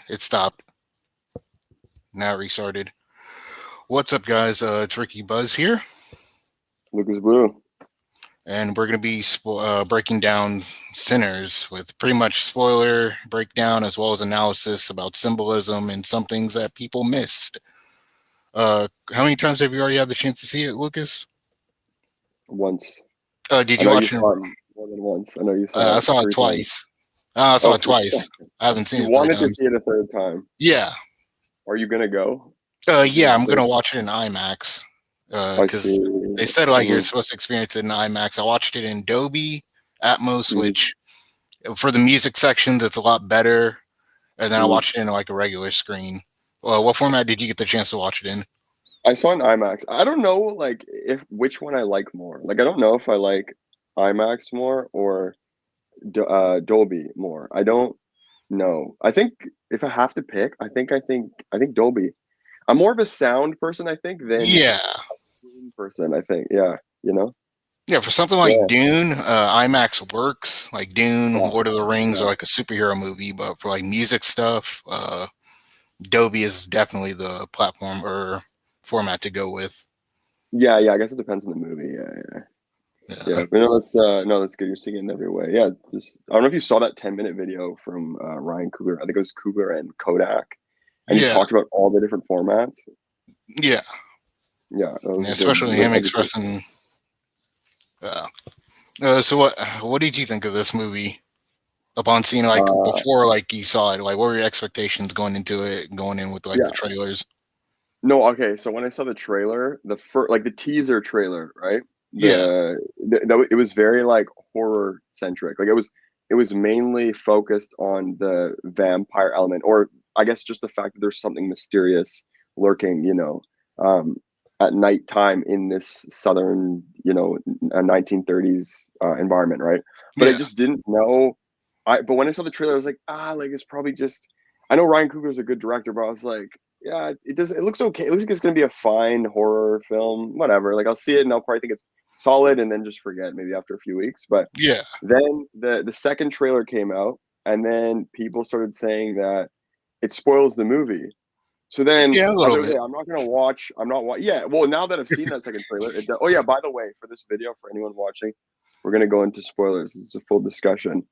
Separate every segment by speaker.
Speaker 1: it stopped. Now it restarted. What's up, guys? It's Ricky Buzz here,
Speaker 2: Lucas Blue.
Speaker 1: and we're going to be breaking down Sinners with pretty much spoiler breakdown as well as analysis about symbolism and some things that people missed. How many times have you already had the chance to see it, Lucas?
Speaker 2: Once.
Speaker 1: Did
Speaker 2: I
Speaker 1: you
Speaker 2: know you
Speaker 1: watch it?
Speaker 2: saw it more than once. I know you saw
Speaker 1: I
Speaker 2: it
Speaker 1: saw it
Speaker 2: 3 times.
Speaker 1: twice. I saw
Speaker 2: Oh,
Speaker 1: it twice. I haven't seen
Speaker 2: you
Speaker 1: it three
Speaker 2: wanted to
Speaker 1: times.
Speaker 2: see it a third time.
Speaker 1: Yeah.
Speaker 2: Are you gonna go? Like,
Speaker 1: Yeah, I'm
Speaker 2: third?
Speaker 1: gonna watch it in IMAX
Speaker 2: I see.
Speaker 1: because they said like you're
Speaker 2: Mhm.
Speaker 1: supposed to experience it in IMAX. I watched it in Dolby Atmos,
Speaker 2: Mhm.
Speaker 1: which for the music sections it's a lot better, and then I
Speaker 2: Mhm.
Speaker 1: watched it in like a regular screen. What format did you get the chance to watch it in?
Speaker 2: I saw an IMAX. I don't know, like if which one I like more. Like I don't know if I like IMAX more or Dolby more. I don't know. I think if I have to pick, I think Dolby. I'm more of a sound person, I think, than
Speaker 1: Yeah,
Speaker 2: screen person. I think, yeah, you know,
Speaker 1: yeah. For something like
Speaker 2: yeah,
Speaker 1: Dune, IMAX works. Like Dune,
Speaker 2: yeah,
Speaker 1: Lord of the Rings, or
Speaker 2: yeah.
Speaker 1: like a superhero movie. But for like music stuff, Dolby is definitely the platform or format to go with.
Speaker 2: Yeah, yeah, I guess it depends on the movie. Yeah, yeah,
Speaker 1: Yeah,
Speaker 2: yeah. But no, that's good. You're seeing it in every way. Yeah, just I don't know if you saw that 10-minute video from Ryan Coogler. I think it was Coogler and Kodak, and he
Speaker 1: yeah,
Speaker 2: talked about all the different formats.
Speaker 1: yeah.
Speaker 2: Yeah, that was
Speaker 1: Yeah,
Speaker 2: a good,
Speaker 1: especially
Speaker 2: good
Speaker 1: him
Speaker 2: education.
Speaker 1: expressing. Uh, so what did you think of this movie upon seeing like
Speaker 2: Uh,
Speaker 1: before like you saw it? Like, what were your expectations going into it, going in with like the
Speaker 2: yeah.
Speaker 1: trailers?
Speaker 2: No, okay. So when I saw the trailer, the first, like the teaser trailer, right?
Speaker 1: Yeah,
Speaker 2: It was very like horror centric. Like it was mainly focused on the vampire element, or I guess just the fact that there's something mysterious lurking, um, at nighttime in this southern, 1930s environment, right? But I
Speaker 1: yeah,
Speaker 2: just didn't know. But when I saw the trailer, I was like, like it's probably just. I know Ryan Coogler's a good director, but I was like, yeah, it does. It looks okay. It looks like it's gonna be a fine horror film. Whatever. Like I'll see it and I'll probably think it's solid, and then just forget maybe after a few weeks. But
Speaker 1: yeah,
Speaker 2: then the second trailer came out, and then people started saying that it spoils the movie. So then
Speaker 1: yeah, a
Speaker 2: I was
Speaker 1: little
Speaker 2: like, okay,
Speaker 1: bit.
Speaker 2: I'm not gonna watch. I'm not. Yeah. Well, now that I've seen that second trailer, oh yeah. By the way, for this video, for anyone watching, we're gonna go into spoilers. It's a full discussion.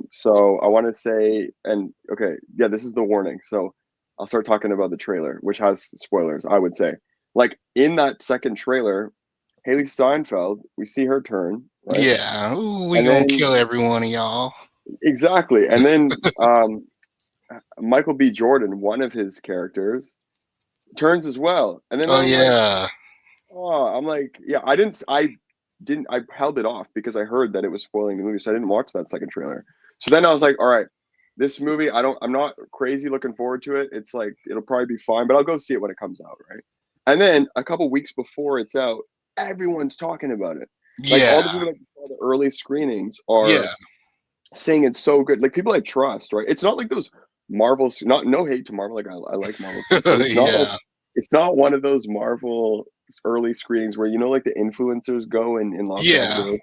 Speaker 2: So I want to say, and okay, yeah, this is the warning. So I'll start talking about the trailer, which has spoilers. I would say, like in that second trailer, Haley Steinfeld, we see her turn, right,
Speaker 1: Yeah, ooh, we
Speaker 2: and
Speaker 1: gonna
Speaker 2: then
Speaker 1: kill every one of y'all.
Speaker 2: exactly, and then Michael B. Jordan, one of his characters, turns as well, and then
Speaker 1: Oh
Speaker 2: I'm like,
Speaker 1: yeah,
Speaker 2: oh, I'm like, yeah, I held it off because I heard that it was spoiling the movie, so I didn't watch that second trailer. So then I was like, all right, this movie, I'm not crazy looking forward to it. It's like it'll probably be fine, but I'll go see it when it comes out, right? And then a couple weeks before it's out, everyone's talking about it. Like all the
Speaker 1: yeah,
Speaker 2: people that saw the early screenings are
Speaker 1: yeah,
Speaker 2: saying it's so good. Like people I trust, right? It's not like those Marvels. Not no hate to Marvel. Like I like Marvel films, but it's not like
Speaker 1: yeah.
Speaker 2: it's not one of those Marvel early screenings where like the influencers go in Los
Speaker 1: Yeah.
Speaker 2: Angeles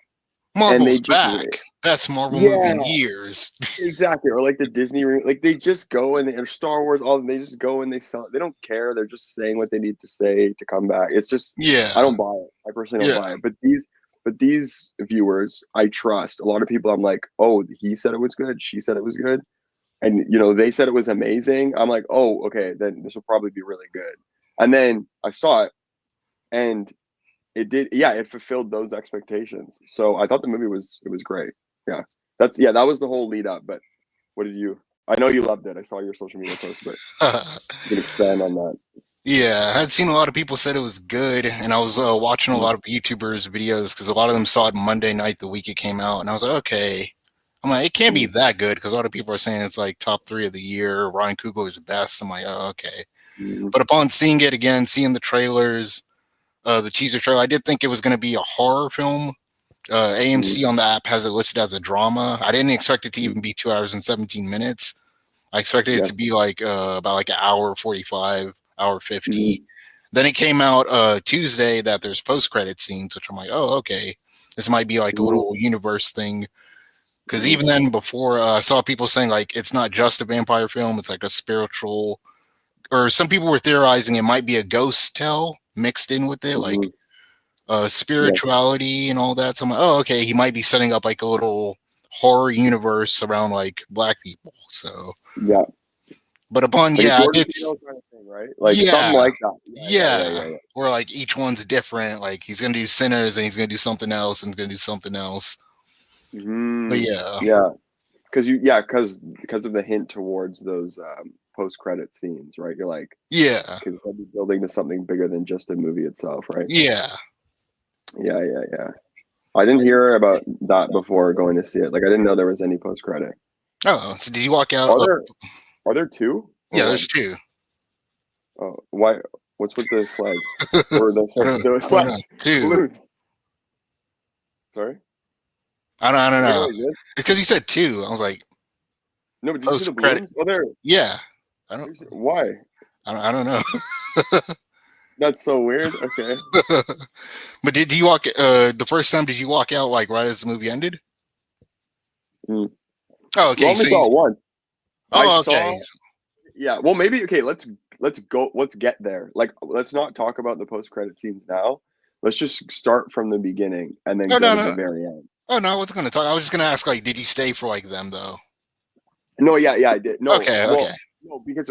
Speaker 2: and they
Speaker 1: Marvel's
Speaker 2: just
Speaker 1: back. Best Marvel movie in
Speaker 2: yeah,
Speaker 1: years.
Speaker 2: exactly. Or like the Disney like they just go and or Star Wars all they just go and they sell. They don't care. They're just saying what they need to say to come back. It's just I
Speaker 1: Yeah,
Speaker 2: don't buy it. I personally don't
Speaker 1: yeah,
Speaker 2: buy it. But these viewers I trust. A lot of people I'm like, oh, he said it was good. She said it was good, and they said it was amazing. I'm like, oh, okay, then this will probably be really good. And then I saw it, and it did. Yeah, it fulfilled those expectations. So I thought the movie was great. Yeah, that was the whole lead up. But what did you? I know you loved it. I saw your social media post, but you can expand on that.
Speaker 1: yeah. I'd seen a lot of people said it was good, and I was watching a lot of YouTubers' videos because a lot of them saw it Monday night the week it came out, and I was like, okay. I'm like, it can't be
Speaker 2: Mm-hmm.
Speaker 1: that good because a lot of people are saying it's like top three of the year. Ryan Coogler is the best. I'm like, oh, okay.
Speaker 2: Mm-hmm.
Speaker 1: But upon seeing it again, seeing the trailers, the teaser trailer, I did think it was going to be a horror film. AMC on the app has it listed as a drama. I didn't expect it to
Speaker 2: Mm-hmm.
Speaker 1: even be 2 hours and 17 minutes. I expected it to
Speaker 2: Yes.
Speaker 1: be like about like an hour 45, hour 50.
Speaker 2: Mm-hmm.
Speaker 1: Then it came out Tuesday that there's post credit scenes, which I'm like, oh, okay. This might be like a
Speaker 2: Mm-hmm.
Speaker 1: little universe thing. Because even then, before I saw people saying like it's not just a vampire film; it's like a spiritual. Or some people were theorizing it might be a ghost tale mixed in with it, like
Speaker 2: Yeah.
Speaker 1: spirituality and all that. So I'm like, oh, okay, he might be setting up like a little horror universe around like black people. So,
Speaker 2: Yeah.
Speaker 1: but upon
Speaker 2: Like a
Speaker 1: yeah,
Speaker 2: Jordan
Speaker 1: it's
Speaker 2: Peele kind of thing, right? Like something
Speaker 1: yeah,
Speaker 2: like that.
Speaker 1: yeah, where like each one's different. Like he's gonna do Sinners and he's gonna do something else and he's gonna do something else. But yeah,
Speaker 2: Yeah. Because of the hint towards those post credit scenes, right? You're like,
Speaker 1: yeah,
Speaker 2: okay, they'll be building to something bigger than just a movie itself, right?
Speaker 1: yeah.
Speaker 2: Yeah. I didn't hear about that before going to see it. Like, I didn't know there was any post credit.
Speaker 1: Oh, so did you walk out?
Speaker 2: Are there are there two or
Speaker 1: Yeah, there's
Speaker 2: one?
Speaker 1: two.
Speaker 2: Oh, why? What's with the flags or the
Speaker 1: I don't know.
Speaker 2: flags
Speaker 1: Two.
Speaker 2: balloons? Sorry,
Speaker 1: I don't
Speaker 2: did I go
Speaker 1: know.
Speaker 2: like this?
Speaker 1: It's because he said two. I was like,
Speaker 2: No, but did you see the
Speaker 1: post credit.
Speaker 2: balloons? Oh, there.
Speaker 1: Yeah. I don't.
Speaker 2: Why?
Speaker 1: I don't know.
Speaker 2: That's so weird. Okay.
Speaker 1: But did you walk? The first time, did you walk out like right as the movie ended?
Speaker 2: Mm.
Speaker 1: Oh,
Speaker 2: Well, I
Speaker 1: okay.
Speaker 2: only
Speaker 1: So you.
Speaker 2: saw it once. I
Speaker 1: Oh,
Speaker 2: saw.
Speaker 1: okay.
Speaker 2: Yeah. Well, maybe. Okay. Let's go. Let's get there. Like, let's not talk about the post credit scenes now. Let's just start from the beginning and then
Speaker 1: Oh
Speaker 2: go
Speaker 1: no
Speaker 2: to the
Speaker 1: no.
Speaker 2: very end.
Speaker 1: Oh no. I wasn't gonna talk. I was just gonna ask like, did you stay for like them though?
Speaker 2: No, yeah, I did. No,
Speaker 1: Okay.
Speaker 2: well,
Speaker 1: Okay.
Speaker 2: no, because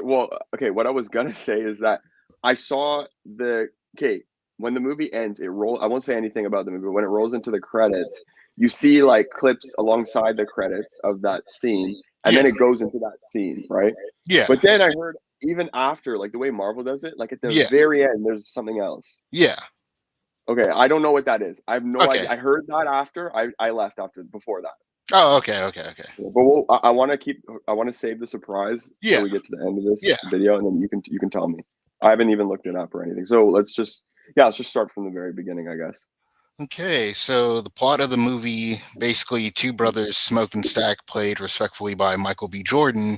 Speaker 2: okay, what I was gonna say is that I saw the okay when the movie ends, it roll. I won't say anything about the movie, but when it rolls into the credits, you see like clips alongside the credits of that scene, and
Speaker 1: Yeah.
Speaker 2: then it goes into that scene, right?
Speaker 1: Yeah.
Speaker 2: But then I heard even after, like the way Marvel does it, like at the
Speaker 1: Yeah.
Speaker 2: very end, there's something else.
Speaker 1: Yeah.
Speaker 2: Okay, I don't know what that is. I have no
Speaker 1: Okay.
Speaker 2: idea. I heard that after I left after before that.
Speaker 1: Oh, okay. Okay. Okay.
Speaker 2: Yeah, but I want to keep. I want to save the surprise till
Speaker 1: Yeah.
Speaker 2: we get to the end of
Speaker 1: Yeah.
Speaker 2: this video, and then you can tell me. I haven't even looked it up or anything. So let's just start from the very beginning, I guess.
Speaker 1: Okay, so the plot of the movie basically two brothers, Smoke and Stack, played respectfully by Michael B. Jordan,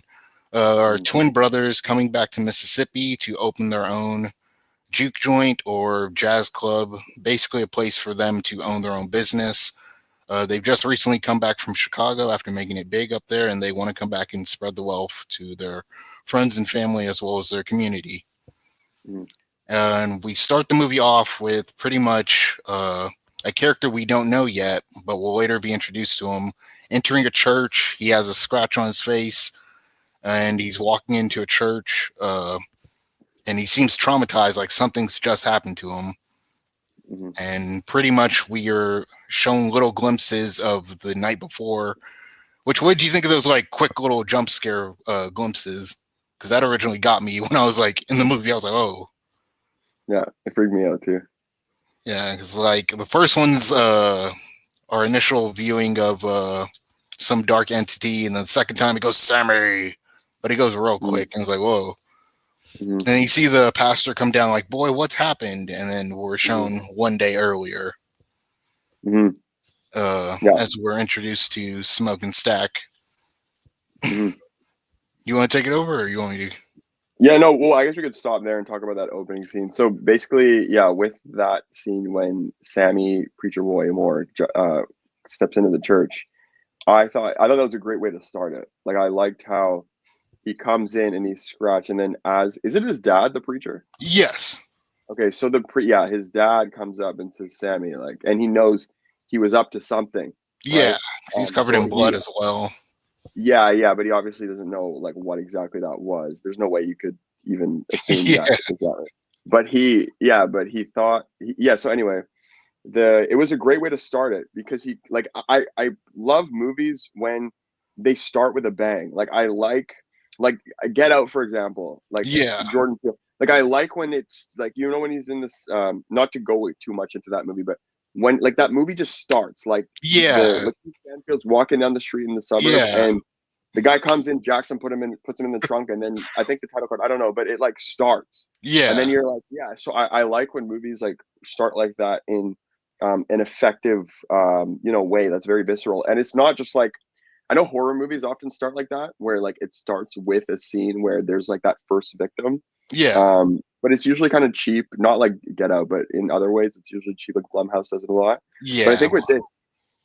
Speaker 1: are
Speaker 2: Mhm,
Speaker 1: twin brothers coming back to Mississippi to open their own juke joint or jazz club, basically a place for them to own their own business. They've just recently come back from Chicago after making it big up there, and they want to come back and spread the wealth to their friends and family as well as their community.
Speaker 2: mhm,
Speaker 1: And we start the movie off with pretty much a character we don't know yet, but will later be introduced to him entering a church. He has a scratch on his face, and he's walking into a church, and he seems traumatized, like something's just happened to him.
Speaker 2: mhm.
Speaker 1: And pretty much we are shown little glimpses of the night before. Which what did you think of those like quick little jump scare glimpses? Because that originally got me when I was like in the movie. I was like, oh.
Speaker 2: Yeah, it freaked me out too.
Speaker 1: Yeah, because like the first one's our initial viewing of some dark entity, and then the second time it goes Sammy, but it goes real
Speaker 2: Mhm,
Speaker 1: quick, and it's like whoa.
Speaker 2: mhm,
Speaker 1: And you see the pastor come down, like, boy, what's happened? And then we're
Speaker 2: mhm,
Speaker 1: shown one day earlier,
Speaker 2: mhm. Yeah.
Speaker 1: as we're introduced to Smoke and Stack.
Speaker 2: Mhm.
Speaker 1: You want to take it over, or you want me to?
Speaker 2: Yeah, no, well, I guess we could stop there and talk about that opening scene. So basically, yeah, with that scene when Sammy Preacher Boy Moore steps into the church, I thought that was a great way to start it. Like I liked how he comes in and he's scratched, and then as is it his dad, the preacher?
Speaker 1: Yes.
Speaker 2: Okay, so his dad comes up and says Sammy, like, and he knows he was up to something, right?
Speaker 1: Yeah. He's covered
Speaker 2: So
Speaker 1: in blood as well.
Speaker 2: yeah, but he obviously doesn't know like what exactly that was. There's no way you could even assume
Speaker 1: Yeah.
Speaker 2: that is that right. But he thought, yeah. So anyway, it was a great way to start it because I love movies when they start with a bang. Like I like Get Out, for example, like
Speaker 1: Yeah.
Speaker 2: Jordan Peele. Like I like when it's like when he's in this not to go too much into that movie, but when like that movie just starts like the
Speaker 1: Yeah.
Speaker 2: Lakeith Stanfield's walking down the street in the suburb
Speaker 1: Yeah.
Speaker 2: and the guy comes in, Jackson puts him in the trunk, and then I think the title card, I don't know, but it like starts. And then
Speaker 1: Yeah.
Speaker 2: you're like, yeah. So I like when movies like start like that in an effective way that's very visceral. And it's not just like I know horror movies often start like that, where like it starts with a scene where there's like that first victim.
Speaker 1: Yeah.
Speaker 2: But it's usually kind of cheap, not like Get Out, but in other ways it's usually cheap. Like Blumhouse does it a lot. But I
Speaker 1: Yeah.
Speaker 2: think with this,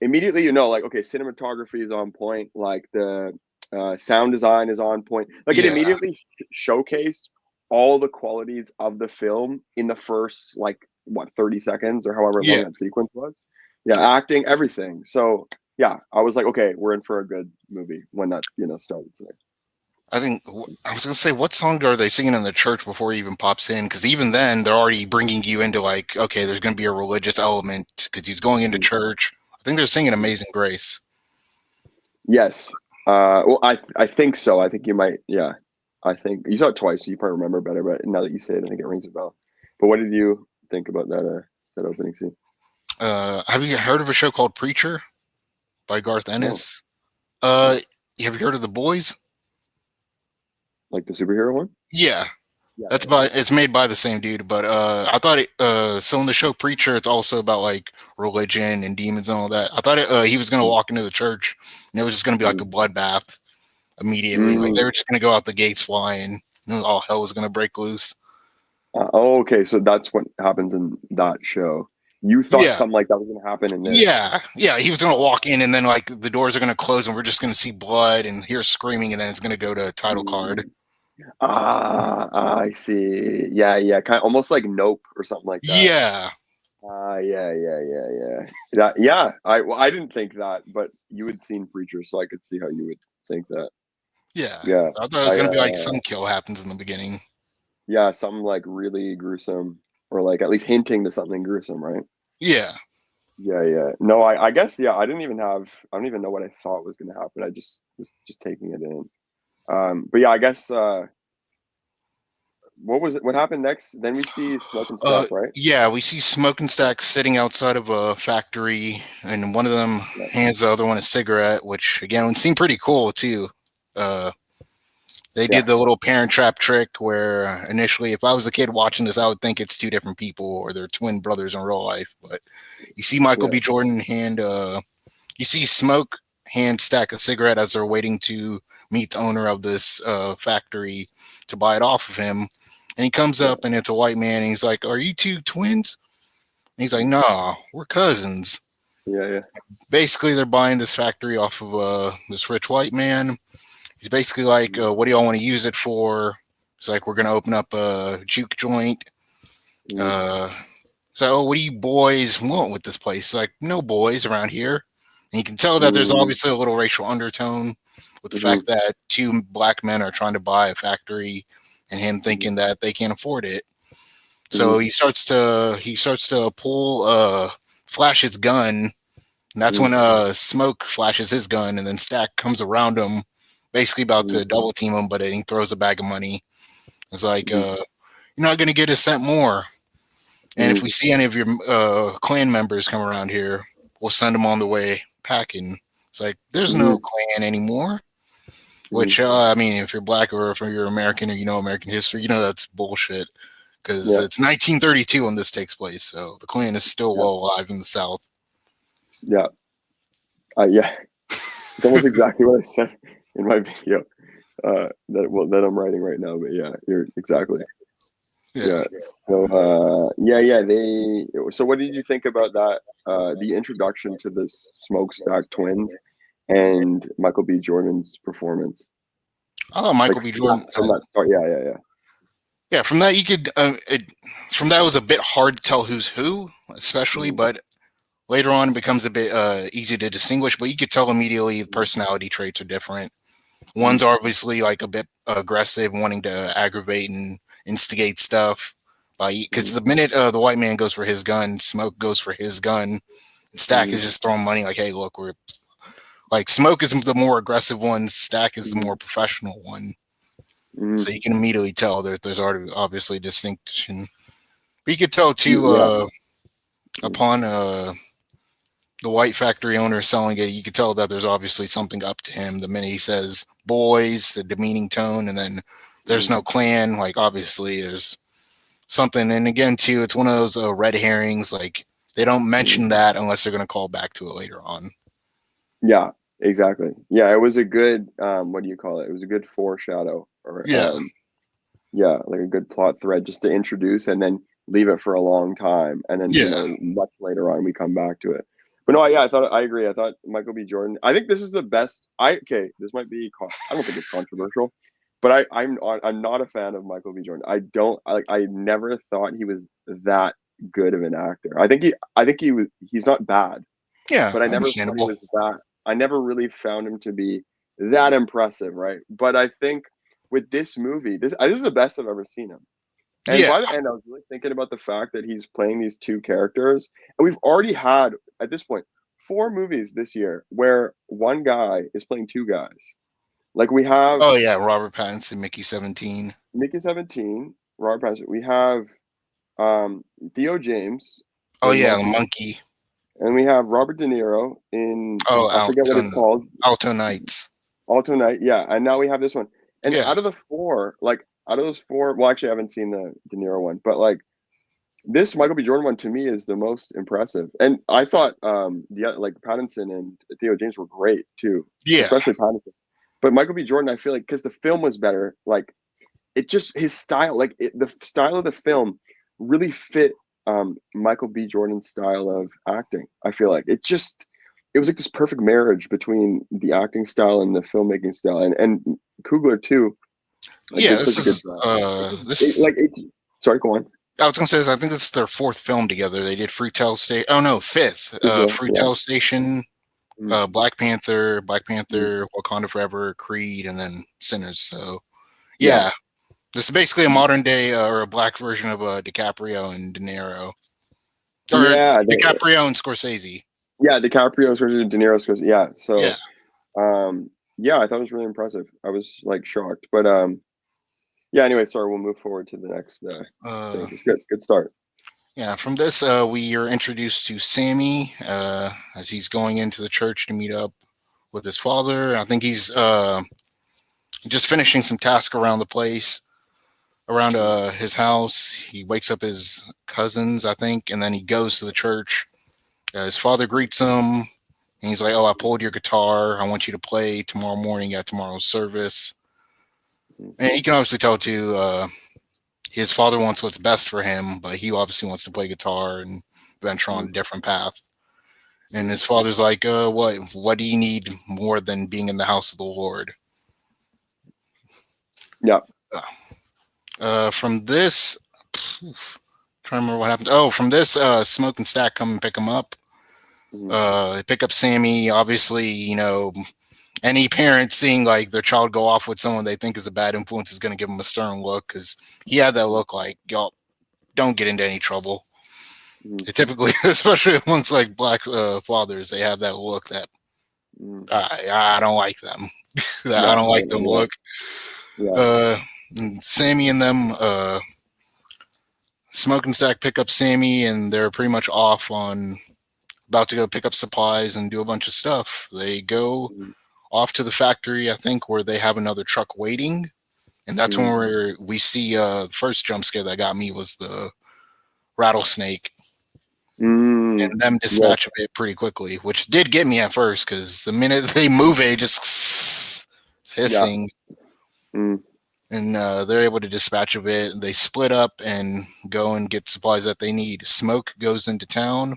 Speaker 2: immediately you know, like, okay, cinematography is on point, like the sound design is on point. Like it
Speaker 1: Yeah,
Speaker 2: immediately showcased all the qualities of the film in the first like what 30 seconds or however long
Speaker 1: yeah.
Speaker 2: that sequence was. Yeah, acting, everything. So yeah, I was like, okay, we're in for a good movie when that started. So,
Speaker 1: I think I was gonna say, what song are they singing in the church before he even pops in? Because even then, they're already bringing you into like, okay, there's gonna be a religious element because he's going into church. I think they're singing "Amazing Grace."
Speaker 2: yes. Well, I think so. I think you might. Yeah, I think you saw it twice, so you probably remember better. But now that you say it, I think it rings a bell. But what did you think about that that opening scene?
Speaker 1: Have you heard of a show called Preacher by Garth
Speaker 2: No,
Speaker 1: Ennis?
Speaker 2: no,
Speaker 1: Uh, have you heard of The Boys?
Speaker 2: like the superhero one.
Speaker 1: Yeah,
Speaker 2: Yeah,
Speaker 1: that's by it's made by the same dude. But I thought so in the show Preacher, it's also about like religion and demons and all that. I thought he was gonna
Speaker 2: yeah.
Speaker 1: walk into the church and it was just gonna be like a
Speaker 2: Mm.
Speaker 1: bloodbath immediately. Like they
Speaker 2: Mm.
Speaker 1: were just gonna go out the gates flying, and all hell was gonna break loose.
Speaker 2: Oh, okay. So that's what happens in that show. You thought
Speaker 1: Yeah,
Speaker 2: something like that was going to happen in this.
Speaker 1: yeah. He was gonna
Speaker 2: Oh.
Speaker 1: walk in, and then like the doors are gonna close, and we're just gonna see blood and hear screaming, and then it's gonna go to title card.
Speaker 2: Mm. I see. Yeah, yeah. Kind of almost like Nope or something like that.
Speaker 1: Yeah,
Speaker 2: Yeah, yeah, yeah, yeah. Yeah. I didn't think that, but you had seen Preacher, so I could see how you would think that.
Speaker 1: yeah.
Speaker 2: Yeah.
Speaker 1: I thought it was
Speaker 2: I
Speaker 1: gonna be like some kill happens in the beginning.
Speaker 2: Yeah, something like really gruesome, or like at least hinting to something gruesome, right?
Speaker 1: Yeah.
Speaker 2: Yeah, yeah. No, I guess yeah. I don't even know what I thought was going to happen. I just was just taking it in. But yeah, I guess what was it? What happened next? Then we see Smoke and Stack, right?
Speaker 1: Yeah, we see smoking stacks sitting outside of a factory, and one of them
Speaker 2: Yeah,
Speaker 1: hands the other one a cigarette, which again seemed pretty cool too. Uh, they
Speaker 2: yeah,
Speaker 1: did the little parent trap trick where initially, if I was a kid watching this, I would think it's two different people or they're twin brothers in real life. But you see Michael
Speaker 2: yeah.
Speaker 1: B. Jordan hand, you see Smoke hand stack a cigarette as they're waiting to meet the owner of this factory to buy it off of him. And he comes
Speaker 2: Yeah,
Speaker 1: up and it's a white man and he's like, "Are you two twins?" And he's like, "Nah, we're cousins."
Speaker 2: yeah, yeah.
Speaker 1: Basically, they're buying this factory off of this rich white man. He's basically like,
Speaker 2: Mm,
Speaker 1: "What do y'all want to use it for?" It's like, "We're going to open up a juke joint."
Speaker 2: mm,
Speaker 1: Uh, so, what do you boys want with this place? It's like, no boys around here. And you can tell that there's
Speaker 2: mm,
Speaker 1: obviously a little racial undertone with the
Speaker 2: mm,
Speaker 1: fact that two black men are trying to buy a factory and him
Speaker 2: mm,
Speaker 1: thinking that they can't afford it. So
Speaker 2: mm,
Speaker 1: he starts to pull flash his gun. And that's
Speaker 2: mm,
Speaker 1: when Smoke flashes his gun, and then Stack comes around him, basically about
Speaker 2: mm,
Speaker 1: to double team him, but then he throws a bag of money. It's like,
Speaker 2: mm,
Speaker 1: you're not gonna get a cent more. And if
Speaker 2: mm,
Speaker 1: we see any of your clan members come around here, we'll send them on the way packing. It's like there's no
Speaker 2: mm,
Speaker 1: clan anymore.
Speaker 2: mm.
Speaker 1: Which I mean, if you're black or if you're American or you know American history, you know that's bullshit. Because
Speaker 2: Yeah,
Speaker 1: it's 1932 when this takes place, so the Klan is still
Speaker 2: yeah,
Speaker 1: well alive in the South.
Speaker 2: yeah. Yeah. It's almost exactly what I said in my video that I'm writing right now. But yeah, you're exactly.
Speaker 1: Yeah.
Speaker 2: Yeah. So yeah, yeah. They. So what did you think about that? The introduction to the Smokestack twins and Michael B. Jordan's performance,
Speaker 1: I thought
Speaker 2: like
Speaker 1: Michael B. Jordan.
Speaker 2: from that start. Yeah, yeah, yeah.
Speaker 1: Yeah, from that you could. From that it was a bit hard to tell who's who, especially.
Speaker 2: Mm,
Speaker 1: But later on, it becomes a bit easy to distinguish. But you could tell immediately the
Speaker 2: mm,
Speaker 1: personality traits are different. One's
Speaker 2: mm,
Speaker 1: obviously like a bit aggressive, wanting to aggravate and instigate stuff. Because
Speaker 2: mm,
Speaker 1: the minute the white man goes for his gun, Smoke goes for his gun. And Stack
Speaker 2: mm,
Speaker 1: is just throwing money. Like, hey, look, we're like Smoke is the more aggressive one. Stack is the
Speaker 2: mm,
Speaker 1: more professional one.
Speaker 2: mm.
Speaker 1: So you can immediately tell that there's already obviously distinction. But you could tell too
Speaker 2: Yeah. Mm,
Speaker 1: upon the white factory owner selling it, you could tell that there's obviously something up to him. The minute he says boys, the demeaning tone, and then there's
Speaker 2: mm,
Speaker 1: no clan, like obviously there's something. And again, too, it's one of those red herrings. Like they don't
Speaker 2: mm.
Speaker 1: mention that unless they're going to call back to it later on.
Speaker 2: Yeah, exactly. Yeah, it was a good what do you call it? It was a good foreshadow or
Speaker 1: Yeah,
Speaker 2: yeah, like a good plot thread just to introduce and then leave it for a long time and then,
Speaker 1: yeah,
Speaker 2: much later on we come back to it. But no, yeah, I agree. I thought Michael B. Jordan. I think this is the best. This might be. I don't think it's controversial, but I'm not a fan of Michael B. Jordan. I don't like. I never thought he was that good of an actor. I think he was. He's not bad,
Speaker 1: Yeah,
Speaker 2: but I never thought he
Speaker 1: understandable.
Speaker 2: was that. I never really found him to be that impressive, right? But I think with this movie, this is the best I've ever seen him. And
Speaker 1: Yeah.
Speaker 2: by the end, I was really thinking about the fact that he's playing these two characters. And we've already had, at this point, four movies this year where one guy is playing two guys. Like we have
Speaker 1: Oh yeah, Robert Pattinson, Mickey 17.
Speaker 2: Mickey 17, Robert Pattinson. We have Theo James
Speaker 1: Oh
Speaker 2: in
Speaker 1: yeah, the
Speaker 2: Monkey.
Speaker 1: monkey.
Speaker 2: And we have Robert De Niro in,
Speaker 1: Oh,
Speaker 2: I forget what it's called,
Speaker 1: Alto Knights.
Speaker 2: Alto Night. Yeah. And now we have this one. And
Speaker 1: Yeah.
Speaker 2: out of the four, like, out of those four, well, actually, I haven't seen the De Niro one, but like, this Michael B. Jordan one to me is the most impressive, and I thought like Pattinson and Theo James were great too,
Speaker 1: Yeah.
Speaker 2: especially Pattinson. But Michael B. Jordan, I feel like because the film was better, like it just his style, the style of the film really fit Michael B. Jordan's style of acting. I feel like it was like this perfect marriage between the acting style and the filmmaking style, and Coogler too, like
Speaker 1: Yeah,
Speaker 2: did
Speaker 1: this
Speaker 2: such a good
Speaker 1: is
Speaker 2: job.
Speaker 1: this
Speaker 2: Sorry, go on.
Speaker 1: I was gonna say I think this is their fourth film together. They did Fruitel Station. Oh no, fifth.
Speaker 2: Yeah.
Speaker 1: Fruitel Station,
Speaker 2: Mhm.
Speaker 1: Black
Speaker 2: Mhm.
Speaker 1: Panther, Wakanda Forever, Creed, and then Sinners. So
Speaker 2: Yeah.
Speaker 1: yeah, this is basically a modern day or a black version of DiCaprio and De Niro, or
Speaker 2: Yeah,
Speaker 1: DiCaprio and Scorsese.
Speaker 2: yeah, DiCaprio's versus De Niro's versus yeah.
Speaker 1: Yeah.
Speaker 2: So, yeah, I thought it was really impressive. I was like shocked, but yeah. Anyway, sorry. We'll move forward to the next
Speaker 1: Uh,
Speaker 2: thing. It's good. Good start.
Speaker 1: yeah. From this, we are introduced to Sammy as he's going into the church to meet up with his father. I think he's just finishing some tasks around the place, around his house. He wakes up his cousins, I think, and then he goes to the church. His father greets him, and he's like, "Oh, I pulled your guitar. I want you to play tomorrow morning at tomorrow's service." And you can obviously tell too, his father wants what's best for him, but he obviously wants to play guitar and venture on a different path. And his father's like, What do you need more than being in the house of the Lord?"
Speaker 2: Yeah.
Speaker 1: From this, trying to remember what happened. Oh, from this, Smoke and Stack come and pick him up.
Speaker 2: Mhm.
Speaker 1: They pick up Sammy. Obviously, any parent seeing like their child go off with someone they think is a bad influence is going to give him a stern look, because he had that look like, y'all don't get into any trouble.
Speaker 2: Mhm.
Speaker 1: They typically, especially amongst like black fathers, they have that look that
Speaker 2: Mhm.
Speaker 1: I don't like them. I
Speaker 2: Yeah.
Speaker 1: don't like them
Speaker 2: Yeah.
Speaker 1: look.
Speaker 2: Yeah.
Speaker 1: Uh, Sammy and them, Smoke and Stack pick up Sammy, and they're pretty much off on about to go pick up supplies and do a bunch of stuff. They go
Speaker 2: Mhm.
Speaker 1: off to the factory, I think, where they have another truck waiting. And that's when
Speaker 2: Mhm.
Speaker 1: we see first jump scare that got me was the rattlesnake,
Speaker 2: Mm.
Speaker 1: and them
Speaker 2: Yeah.
Speaker 1: dispatch of it pretty quickly, which did get me at first because the minute they move it, it just
Speaker 2: Yeah.
Speaker 1: hissing,
Speaker 2: Mm.
Speaker 1: and they're able to dispatch of it. They split up and go and get supplies that they need. Smoke goes into town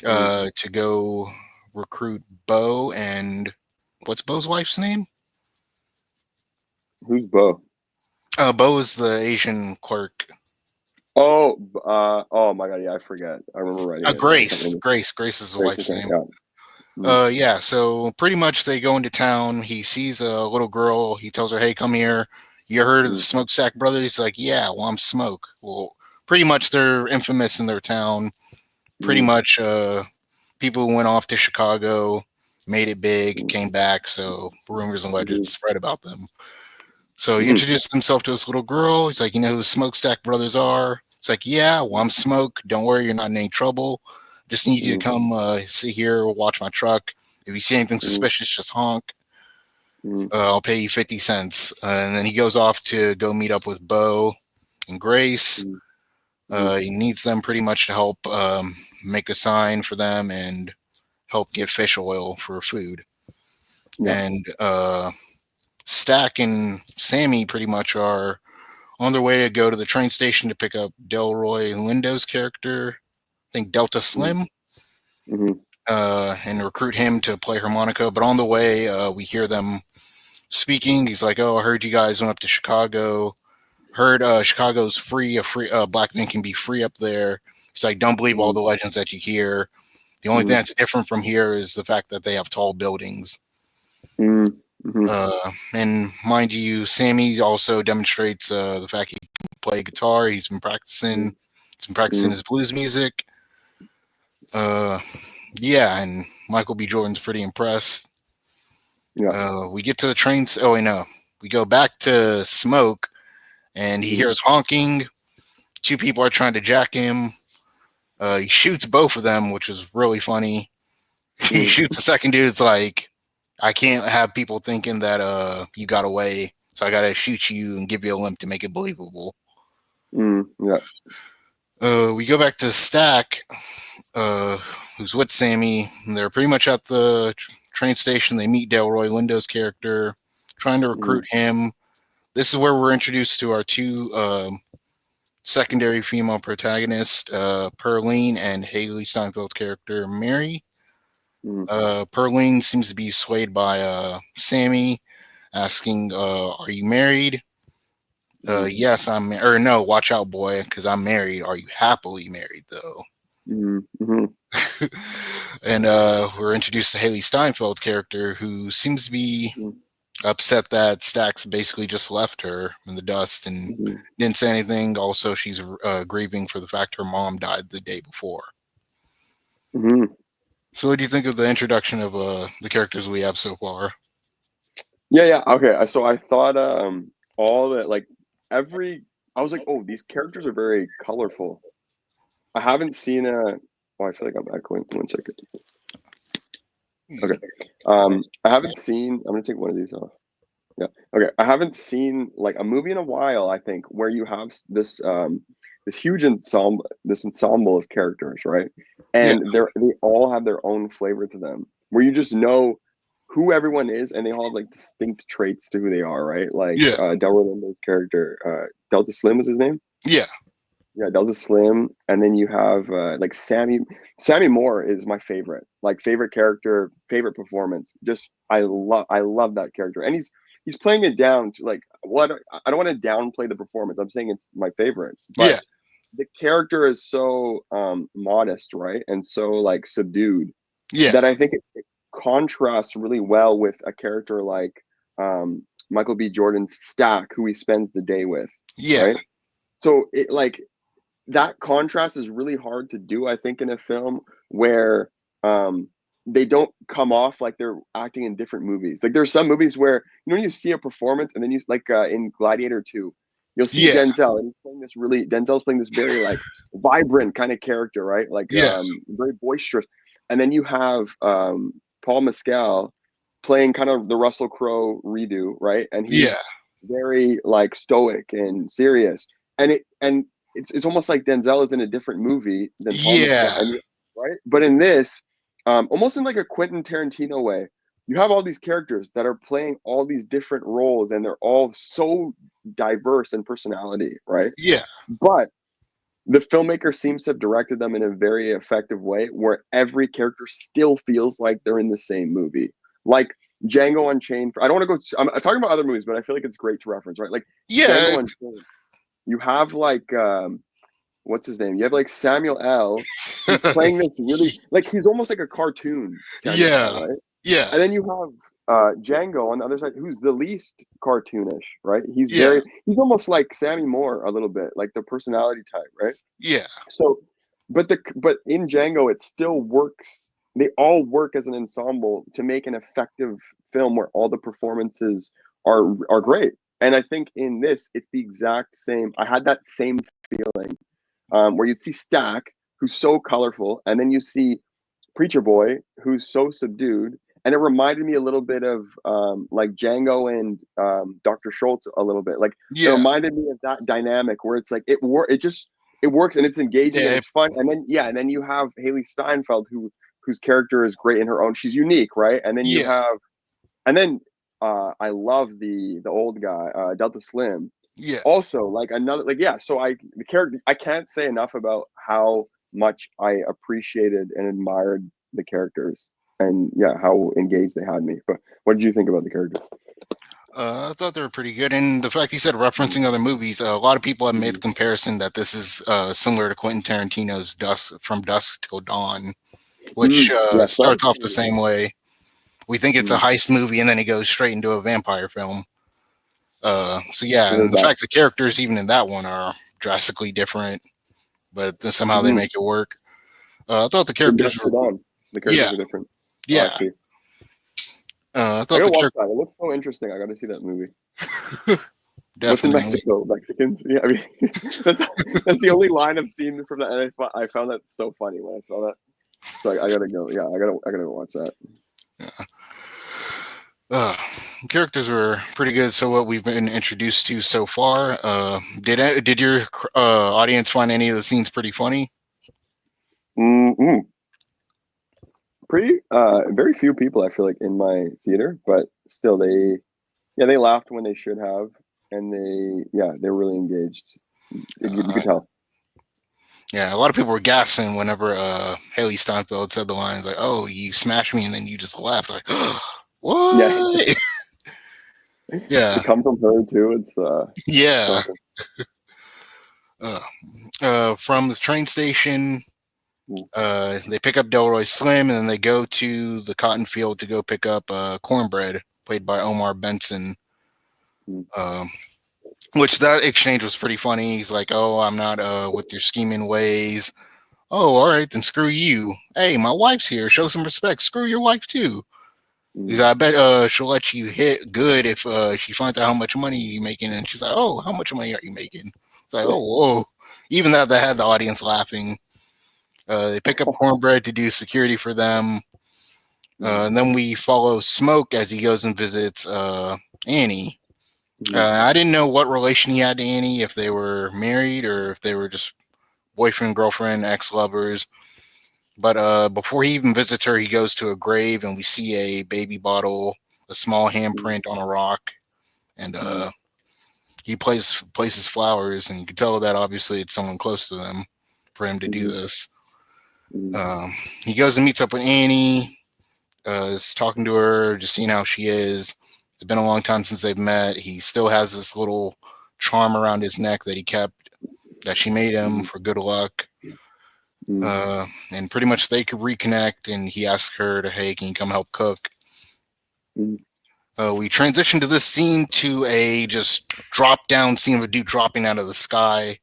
Speaker 2: Mm.
Speaker 1: to go recruit Bo and what's Bo's wife's name?
Speaker 2: Who's Bo?
Speaker 1: Bo is the Asian clerk.
Speaker 2: Oh. Oh my God. Yeah, I forget. I remember writing it. I can't remember.
Speaker 1: Grace is the
Speaker 2: Grayson
Speaker 1: wife's
Speaker 2: Kent.
Speaker 1: name.
Speaker 2: Yeah. Mm.
Speaker 1: Yeah, so pretty much they go into town. He sees a little girl. He tells her, "Hey, come here. You heard of the
Speaker 2: Mm.
Speaker 1: Smokestack Brothers?" He's like, "Yeah, well, I'm Smoke." Well, pretty much they're infamous in their town. Pretty
Speaker 2: Mm.
Speaker 1: much people who went off to Chicago, made it big, came back, so rumors and legends
Speaker 2: Mm.
Speaker 1: spread about them. So he
Speaker 2: Mm.
Speaker 1: introduced himself to this little girl. He's like, "You know who Smokestack Brothers are?" It's like, "Yeah, well, I'm Smoke. Don't worry, you're not in any trouble. Just need you to
Speaker 2: Mm.
Speaker 1: come sit here, watch my truck. If you see anything
Speaker 2: Mm.
Speaker 1: suspicious, just honk.
Speaker 2: Mm.
Speaker 1: I'll pay you 50 cents." And then he goes off to go meet up with Bo and Grace.
Speaker 2: Mm. Mm.
Speaker 1: He needs them pretty much to help make a sign for them and help get fish oil for food.
Speaker 2: Yeah.
Speaker 1: And Stack and Sammy pretty much are on their way to go to the train station to pick up Delroy Lindo's character, I think Delta
Speaker 2: Mm.
Speaker 1: Slim.
Speaker 2: Mhm.
Speaker 1: and recruit him to play harmonica. But on the way, we hear them speaking. He's like, "Oh, I heard you guys went up to Chicago. Heard Chicago's free. A free black man can be free up there." He's like, "Don't believe all
Speaker 2: Mm,
Speaker 1: the legends that you hear. The only thing
Speaker 2: mm,
Speaker 1: that's different from here is the fact that they have tall buildings."
Speaker 2: mm, mhm,
Speaker 1: And mind you, Sammy also demonstrates the fact he can play guitar. He's been practicing.
Speaker 2: mm,
Speaker 1: He's been practicing
Speaker 2: mm,
Speaker 1: his blues music. Uh, yeah, and Michael B. Jordan's pretty impressed.
Speaker 2: yeah.
Speaker 1: We get to the train. Oh wait, no. We go back to Smoke, and he
Speaker 2: Mm,
Speaker 1: hears honking. Two people are trying to jack him. He shoots both of them, which is really funny. He
Speaker 2: mm,
Speaker 1: shoots the second dude. It's like, I can't have people thinking that you got away, so I gotta shoot you and give you a limp to make it believable.
Speaker 2: yeah.
Speaker 1: We go back to Stack, uh, who's with Sammy. And they're pretty much at the train station. They meet Delroy Lindo's character, trying to
Speaker 2: Mm,
Speaker 1: recruit him. This is where we're introduced to our two secondary female protagonists, Perline and Haley Steinfeld's character, Mary.
Speaker 2: mm,
Speaker 1: Perline seems to be swayed by Sammy, asking, "Are you married?"
Speaker 2: mm,
Speaker 1: Yes, or no, watch out, boy, because I'm married. Are you happily married, though?
Speaker 2: mm, mhm,
Speaker 1: And we're introduced to Haley Steinfeld's character, who seems to be
Speaker 2: mm,
Speaker 1: upset that Stax basically just left her in the dust and
Speaker 2: mhm,
Speaker 1: didn't say anything. Also, she's grieving for the fact her mom died the day before.
Speaker 2: mhm.
Speaker 1: So, what do you think of the introduction of the characters we have so far?
Speaker 2: Yeah, yeah. Okay. So I thought all that like every I was like, oh, these characters are very colorful. I haven't seen a oh, I feel like I'm echoing. One second. Okay. I haven't seen I'm gonna take one of these off. Yeah. Okay. I haven't seen like a movie in a while, I think, where you have this huge ensemble of characters, right?
Speaker 1: Yeah,
Speaker 2: And they all have their own flavor to them, where you just know who everyone is and they all have like distinct traits to who they are, right? Like
Speaker 1: yeah,
Speaker 2: Delroy Lindo's character, Delta Slim was his name.
Speaker 1: yeah,
Speaker 2: Yeah, Delta Slim, and then you have like Sammy. Sammy Moore is my favorite, like favorite character, favorite performance. Just I love that character, and he's playing it down to like what I don't want to downplay the performance. I'm saying it's my favorite, but
Speaker 1: yeah,
Speaker 2: the character is so modest, right, and so like subdued
Speaker 1: yeah,
Speaker 2: that I think it contrasts really well with a character like Michael B. Jordan's Stack, who he spends the day with,
Speaker 1: yeah,
Speaker 2: right? So it like that contrast is really hard to do, I think, in a film where um, they don't come off like they're acting in different movies. Like there's some movies where when you see a performance and then you like in Gladiator 2, you'll see
Speaker 1: yeah,
Speaker 2: Denzel and he's playing this really Denzel's playing this very like vibrant kind of character, right? Like
Speaker 1: yeah,
Speaker 2: very boisterous. And then you have Paul Mescal playing kind of the Russell Crowe redo, right? And
Speaker 1: yeah,
Speaker 2: he's very like stoic and serious. And it's almost like Denzel is in a different movie than Paul Mescal,
Speaker 1: yeah,
Speaker 2: and right. But in this, almost in like a Quentin Tarantino way, you have all these characters that are playing all these different roles, and they're all so diverse in personality, right?
Speaker 1: yeah,
Speaker 2: But the filmmaker seems to have directed them in a very effective way, where every character still feels like they're in the same movie, like. Django Unchained. I don't want to go. I'm talking about other movies, but I feel like it's great to reference, right? Like
Speaker 1: yeah,
Speaker 2: Django Unchained. You have like what's his name? You have like Samuel L. who's playing this really like he's almost like a cartoon Samuel L.
Speaker 1: yeah,
Speaker 2: Right?
Speaker 1: yeah,
Speaker 2: And then you have Django on the other side, who's the least cartoonish, right?
Speaker 1: yeah,
Speaker 2: He's almost like Sammy Moore a little bit, like the personality type, right?
Speaker 1: yeah,
Speaker 2: So, but in Django, it still works. They all work as an ensemble to make an effective film where all the performances are great. And I think in this, it's the exact same. I had that same feeling where you see Stack, who's so colorful, and then you see Preacher Boy, who's so subdued. And it reminded me a little bit of like Django and Dr. Schultz a little bit. Like it
Speaker 1: yeah,
Speaker 2: reminded me of that dynamic where it's like it works and it's engaging and
Speaker 1: yeah,
Speaker 2: it's fun. And then yeah, and then you have Haley Steinfeld whose character is great in her own. She's unique, right? And then you
Speaker 1: yeah,
Speaker 2: have and then I love the old guy, Delta Slim.
Speaker 1: yeah,
Speaker 2: Also, like another like yeah, so I can't say enough about how much I appreciated and admired the characters and how engaged they had me. But what did you think about the characters?
Speaker 1: I thought they were pretty good, and the fact he said referencing other movies, a lot of people have made the comparison that this is similar to Quentin Tarantino's Dusk from Dusk Till Dawn, which
Speaker 2: Yes, that was
Speaker 1: starts off the
Speaker 2: pretty
Speaker 1: same way. We think it's a
Speaker 2: good.
Speaker 1: heist movie, and then it goes straight into a vampire film. So yeah,
Speaker 2: I heard
Speaker 1: and the
Speaker 2: that.
Speaker 1: fact the characters even in that one are drastically different, but somehow they
Speaker 2: Mm-hmm.
Speaker 1: make it work. I thought the
Speaker 2: From
Speaker 1: characters
Speaker 2: Dusk
Speaker 1: were
Speaker 2: to Dawn, the characters
Speaker 1: yeah,
Speaker 2: are different. Oh, I
Speaker 1: yeah.
Speaker 2: see.
Speaker 1: I
Speaker 2: I
Speaker 1: thought
Speaker 2: gotta
Speaker 1: the
Speaker 2: watch
Speaker 1: character
Speaker 2: that. It looks so interesting. I gotta see that movie. What's in
Speaker 1: definitely.
Speaker 2: Mexico? Mexicans? Yeah, I mean, that's that's the only line I've seen from that, and I found that so funny when I saw that. So I gotta go. Yeah, I gotta go watch that.
Speaker 1: Yeah. Uh, Characters were pretty good. So what we've been introduced to so far. Did your audience find any of the scenes pretty funny?
Speaker 2: Mm-hmm. Pretty very few people I feel like in my theater, but still they laughed when they should have, and they were really engaged. You
Speaker 1: Uh,
Speaker 2: could tell.
Speaker 1: yeah, a lot of people were gasping whenever Haley Steinfeld said the lines like, "Oh, you smashed me," and then you just laughed like,
Speaker 2: Yeah,
Speaker 1: "What?"
Speaker 2: to
Speaker 1: Yeah,
Speaker 2: come from her too. It's
Speaker 1: yeah.
Speaker 2: awesome.
Speaker 1: Uh, from the train station,
Speaker 2: Mm,
Speaker 1: they pick up Delroy Slim, and then they go to the cotton field to go pick up Cornbread, played by Omar Benson.
Speaker 2: mm,
Speaker 1: Um, which that exchange was pretty funny. He's like, "Oh, I'm not with your scheming ways." Oh, all right, then screw you. Hey, my wife's here. Show some respect. Screw your wife too. He's
Speaker 2: mm.
Speaker 1: like, I bet she'll let you hit good if she finds out how much money you're making. And she's like, "Oh, how much money are you making?" It's like, "Oh, whoa." Even that had the audience laughing. They pick up Cornbread to do security for them.
Speaker 2: Mm,
Speaker 1: And then we follow Smoke as he goes and visits Annie.
Speaker 2: mm,
Speaker 1: I didn't know what relation he had to Annie, if they were married or if they were just boyfriend, girlfriend, ex lovers. But before he even visits her, he goes to a grave and we see a baby bottle, a small
Speaker 2: mm,
Speaker 1: handprint on a rock, and
Speaker 2: mm,
Speaker 1: he places flowers, and you can tell that obviously it's someone close to them for him to do
Speaker 2: mm,
Speaker 1: this.
Speaker 2: mm,
Speaker 1: Um, he goes and meets up with Annie, is talking to her, just seeing how she is. It's been a long time since they've met. He still has this little charm around his neck that he kept, that she made him
Speaker 2: mm,
Speaker 1: for good luck.
Speaker 2: mm,
Speaker 1: And pretty much they could reconnect, and he asked her to, hey, can you come help cook?
Speaker 2: mm,
Speaker 1: We transition to this scene to a just drop down scene of a dude dropping out of the sky,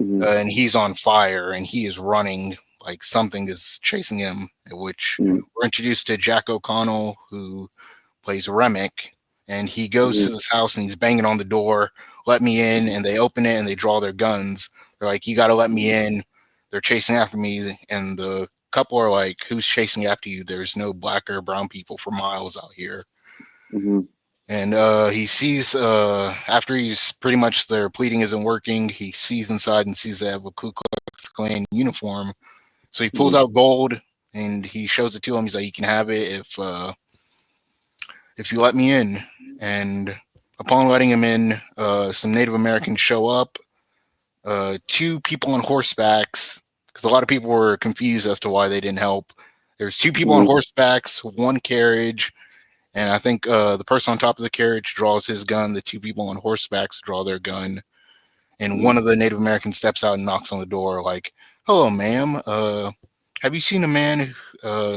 Speaker 2: mm,
Speaker 1: and he's on fire and he is running like something is chasing him. Which
Speaker 2: mm,
Speaker 1: we're introduced to Jack O'Connell, who plays Remick, and he goes to
Speaker 2: mm,
Speaker 1: this house and he's banging on the door, "Let me in," and they open it and they draw their guns. They're like, "You got to let me
Speaker 2: mm,
Speaker 1: in." They're chasing after me, and the couple are like, "Who's chasing after you? There's no black or brown people for miles out here."
Speaker 2: mm,
Speaker 1: And he sees, after he's pretty much their pleading isn't working, he sees inside and sees they have a Ku Klux Klan uniform. So he pulls
Speaker 2: mm,
Speaker 1: out gold and he shows it to him. He's like, "You can have it if you let me in." And upon letting him in, some Native Americans show up, two people on horsebacks, because a lot of people were confused as to why they didn't help. There's two people on
Speaker 2: mm,
Speaker 1: horsebacks, one carriage, and I think the person on top of the carriage draws his gun. The two people on horsebacks draw their gun, and one
Speaker 2: mm,
Speaker 1: of the Native Americans steps out and knocks on the door, like, "Hello, ma'am. Have you seen a man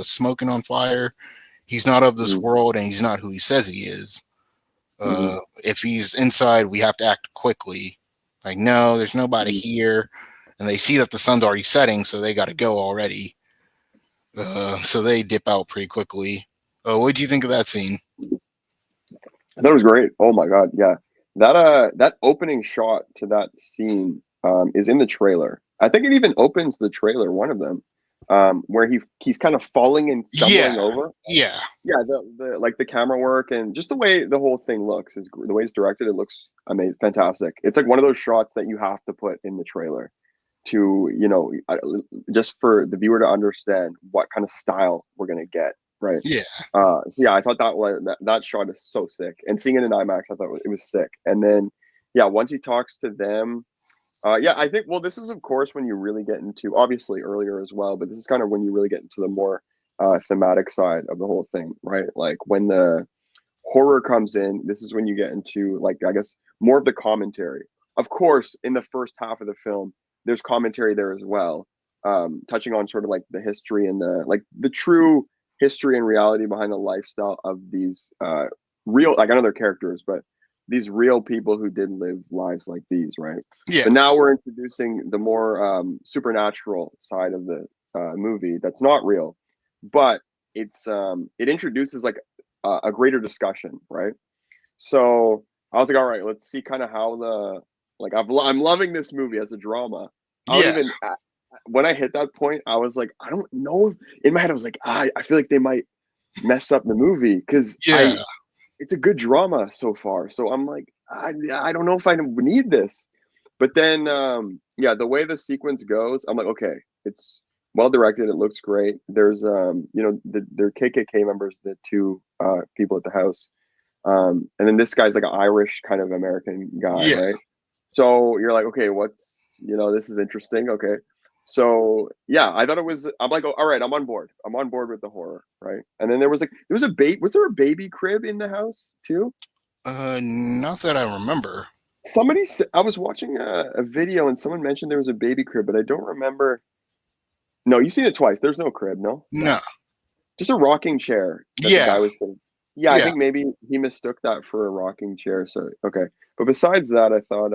Speaker 1: smoking on fire? He's not of this
Speaker 2: mm,
Speaker 1: world, and he's not who he says he is.
Speaker 2: mm,
Speaker 1: If he's inside, we have to act quickly." Like, "No, there's nobody
Speaker 2: mm.
Speaker 1: here." And they see that the sun's already setting, so they got to go already. So they dip out pretty quickly. What do you think of that scene?
Speaker 2: I thought it was great. Oh my god, yeah. That opening shot to that scene is in the trailer. I think it even opens the trailer, one of them, where he's kind of falling and stumbling
Speaker 1: Yeah,
Speaker 2: over.
Speaker 1: yeah,
Speaker 2: Yeah, the like the camera work and just the way the whole thing looks is the way it's directed. It looks amazing, fantastic. It's like one of those shots that you have to put in the trailer to just for the viewer to understand what kind of style we're gonna get, right?
Speaker 1: yeah.
Speaker 2: So yeah, I thought that shot is so sick, and seeing it in IMAX, I thought it was sick. And then yeah, once he talks to them, yeah, I think, well, this is of course when you really get into, obviously earlier as well, but this is kind of when you really get into the more thematic side of the whole thing, right? Like when the horror comes in, this is when you get into, like, I guess more of the commentary. Of course, in the first half of the film, there's commentary there as well, touching on sort of like the history and the true history and reality behind the lifestyle of these real, like, I know they're characters, but these real people who did live lives like these, right?
Speaker 1: Yeah.
Speaker 2: But now we're introducing the more supernatural side of the movie that's not real, but it introduces like a greater discussion, right? So I was like, all right, let's see kind of how the like I'm loving this movie as a drama. I don't
Speaker 1: Yeah.
Speaker 2: even when I hit that point, I was like, I don't know. In my head, I was like, I feel like they might mess up the movie because
Speaker 1: Yeah.
Speaker 2: I it's a good drama so far. So I'm like, I don't know if I need this. But then, yeah, the way the sequence goes, I'm like, okay, it's well directed. It looks great. There's, they're KKK members, the two people at the house, and then this guy's like an Irish kind of American guy,
Speaker 1: Yeah.
Speaker 2: right? So you're like, okay, this is interesting. Okay, so yeah, I thought it was. I'm like, oh, all right, I'm on board. I'm on board with the horror, right? And then there was a baby. Was there a baby crib in the house too?
Speaker 1: Not that I remember.
Speaker 2: I was watching a video and someone mentioned there was a baby crib, but I don't remember. No, you've seen it twice. There's no crib. No,
Speaker 1: No.
Speaker 2: just a rocking chair that the
Speaker 1: Yeah.
Speaker 2: guy was sitting. Yeah, I
Speaker 1: Yeah.
Speaker 2: think maybe he mistook that for a rocking chair. So okay, but besides that, I thought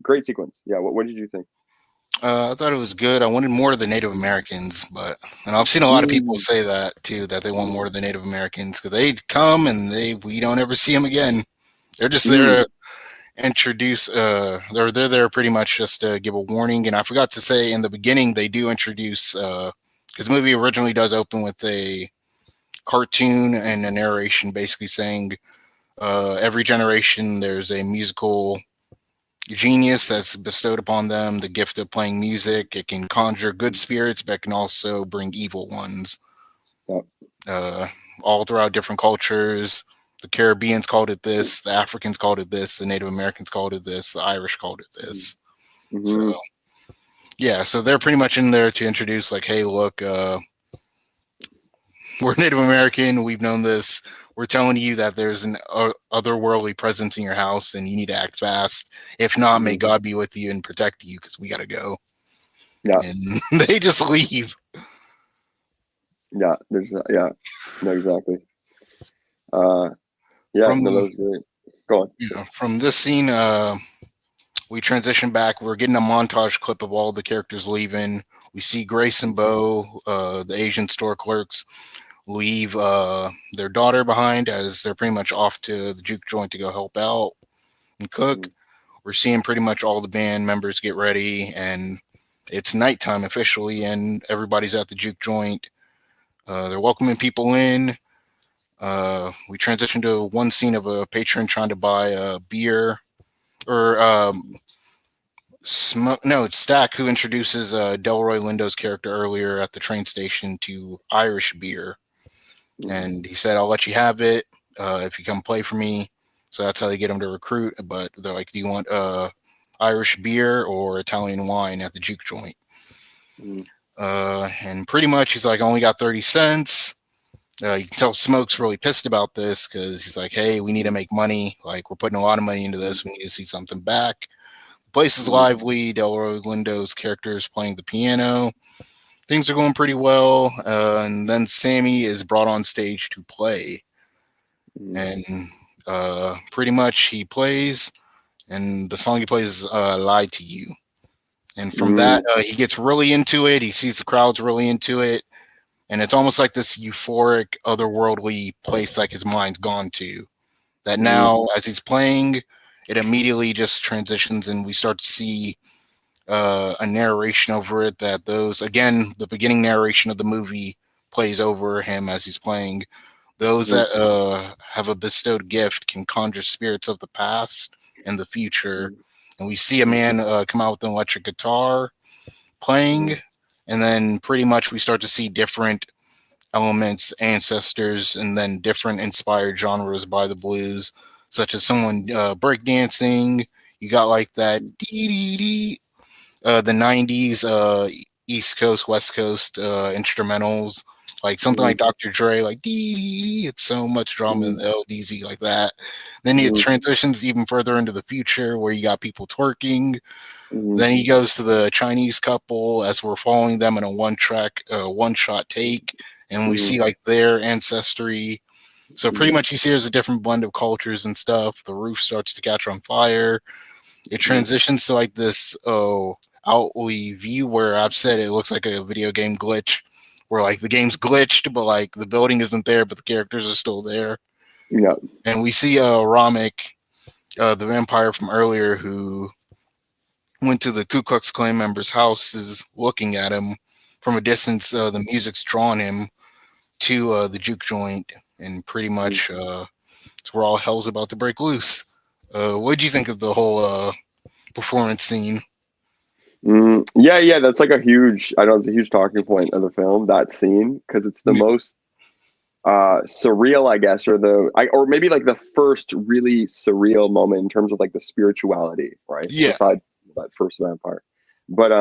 Speaker 2: great sequence. Yeah, what did you think?
Speaker 1: I thought it was good. I wanted more of the Native Americans, but and I've seen a lot of people
Speaker 2: Mm,
Speaker 1: say that too, that they want more
Speaker 2: mm,
Speaker 1: of the Native Americans because they come and we don't ever see them again. They're just there
Speaker 2: mm,
Speaker 1: to introduce. They're there pretty much just to give a warning. And I forgot to say in the beginning they do introduce because the movie originally does open with a cartoon and a narration, basically saying every generation there's a musical genius that's bestowed upon them the gift of playing music. It can conjure good
Speaker 2: mm,
Speaker 1: spirits, but it can also bring evil ones.
Speaker 2: yeah,
Speaker 1: Uh, all throughout different cultures. The Caribbeans called it
Speaker 2: mm,
Speaker 1: this, the Africans called it this, the Native Americans called it this, the Irish called it
Speaker 2: mm,
Speaker 1: this. So,
Speaker 2: mm,
Speaker 1: yeah, so they're pretty much in there to introduce, like, hey, look, we're Native American. We've known this. We're telling you that there's an otherworldly presence in your house and you need to act fast. If not, may
Speaker 2: mm.
Speaker 1: God be with you and protect you because we got to go.
Speaker 2: Yeah,
Speaker 1: And they just leave.
Speaker 2: yeah. Yeah, no, exactly. Uh, yeah,
Speaker 1: From
Speaker 2: no, that was great. Go on.
Speaker 1: from this scene, we transition back. We're getting a montage clip of all the characters leaving. We see Grace and Bo, the Asian store clerks, leave their daughter behind as they're pretty much off to the juke joint to go help out and cook.
Speaker 2: Mm,
Speaker 1: We're seeing pretty much all the band members get ready, and it's nighttime officially, and everybody's at the juke joint. They're welcoming people in. We transition to one scene of a patron trying to buy a beer or no, it's Stack who introduces Delroy Lindo's character earlier at the train station to Irish beer,
Speaker 2: mm,
Speaker 1: and he said, "I'll let you have it if you come play for me." So that's how they get him to recruit. But they're like, "Do you want Irish beer or Italian wine at the juke joint?"
Speaker 2: mm,
Speaker 1: And pretty much he's like, "I only got 30 cents." You can tell Smoke's really pissed about this because he's like, "Hey, we need to
Speaker 2: mm,
Speaker 1: make money. Like, we're putting a lot of money into
Speaker 2: mm,
Speaker 1: this. We need to see something back." The place is
Speaker 2: mm,
Speaker 1: lively. Delroy Lindo's character is playing the piano. Things are going pretty well. And then Sammy is brought on stage to play.
Speaker 2: mm,
Speaker 1: And pretty much he plays, and the song he plays is Lie to You. And from that,
Speaker 2: mm,
Speaker 1: he gets really into it. He sees the crowd's really into it. And it's almost like this euphoric, otherworldly place like his mind's gone to. That
Speaker 2: mm,
Speaker 1: now, as he's playing, it immediately just transitions and we start to see a narration over it that those, again, the beginning narration of the movie plays over him as he's playing. Those
Speaker 2: mm,
Speaker 1: that have a bestowed gift can conjure spirits of the past and the future.
Speaker 2: mm,
Speaker 1: And we see a
Speaker 2: mm,
Speaker 1: man come out with an electric guitar playing.
Speaker 2: mm,
Speaker 1: And then pretty much we start to see different elements, ancestors, and then different inspired genres by the blues, such as someone breakdancing. You got like that dee dee dee, the '90s East Coast, West Coast instrumentals, Like something like Dr. Dre, like dee, dee, dee, it's so much drama in the LDZ like that. Then it transitions even further into the future where you got people twerking. Then he goes to the Chinese couple as we're following them in a one shot take, and we see like their ancestry. So pretty much you see there's a different blend of cultures and stuff. The roof starts to catch on fire. It transitions to like this outly view where I've said it looks like a video game glitch, where like the game's glitched, but like the building isn't there, but the characters are still there.
Speaker 2: Yeah.
Speaker 1: And we see Ramek, the vampire from earlier, who went to the Ku Klux Klan member's house, is looking at him from a distance. The music's drawn him to the juke joint, and pretty much it's where all hell's about to break loose. What did you think of the whole performance scene?
Speaker 2: Yeah, that's like a huge, I know it's a huge talking point of the film, that scene, because it's the most surreal, I guess, or maybe like the first really surreal moment in terms of like the spirituality, right?
Speaker 1: Yeah.
Speaker 2: Besides that first vampire. But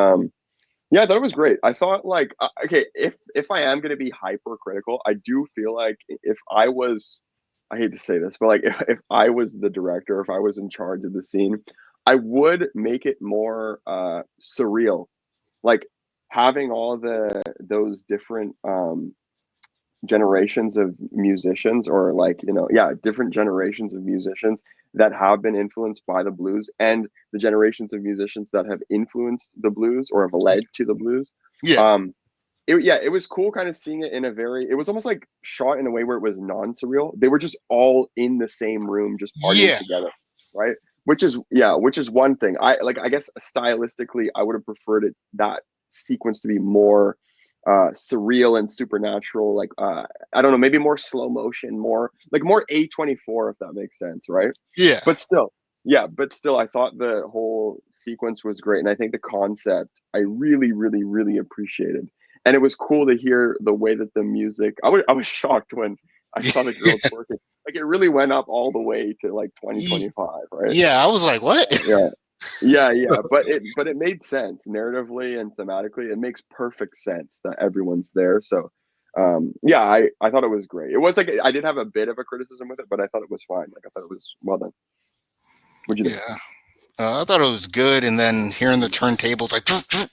Speaker 2: yeah, I thought it was great. I thought like okay, if I am gonna be hypercritical, I do feel like if I was, I hate to say this, but like if I was the director, if I was in charge of the scene, I would make it more surreal. Like having all those different generations of musicians, or like, different generations of musicians that have been influenced by the blues, and the generations of musicians that have influenced the blues or have led to the blues.
Speaker 1: Yeah.
Speaker 2: It was cool kind of seeing it in a very, it was almost like shot in a way where it was non-surreal. They were just all in the same room just partying
Speaker 1: Yeah.
Speaker 2: together, right? Which is one thing. I guess stylistically I would have preferred that sequence to be more surreal and supernatural, like I don't know, maybe more slow motion, more A24, if that makes sense, right?
Speaker 1: Yeah.
Speaker 2: But still, I thought the whole sequence was great, and I think the concept I really, really, really appreciated. And it was cool to hear the way that the music. I was shocked when I saw the girl twerking. Like it really went up all the way to like 2025, right?
Speaker 1: Yeah, I was like, what?
Speaker 2: Yeah. But it made sense narratively and thematically. It makes perfect sense that everyone's there. So, I thought it was great. It was like I did have a bit of a criticism with it, but I thought it was fine. Like I thought it was well done. What'd you think?
Speaker 1: Yeah. I thought it was good, and then hearing the turntables, like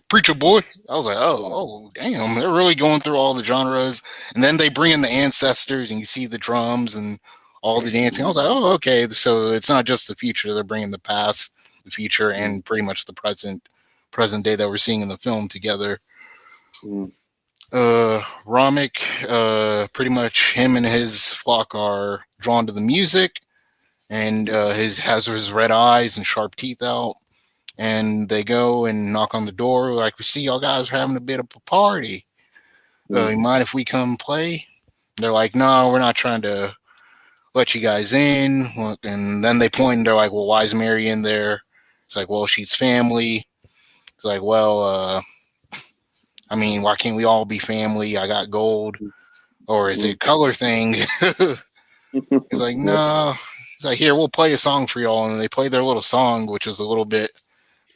Speaker 1: "Preacher Boy," I was like, "Oh, damn!" They're really going through all the genres, and then they bring in the ancestors, and you see the drums and all the dancing. I was like, "Oh, okay." So it's not just the future; they're bringing the past, the future, and pretty much the present day that we're seeing in the film together. Ramek, pretty much him and his flock are drawn to the music, and his has his red eyes and sharp teeth out, and they go and knock on the door like, we see y'all guys are having a bit of a party. You mind if we come play? They're like, no, we're not trying to let you guys in. And then they point and they're like, well, why is Mary in there? It's like, well, she's family. It's like, well, I mean, why can't we all be family? I got gold. Or is it a color thing? He's like, no. He's like, here, we'll play a song for y'all. And they play their little song, which is a little bit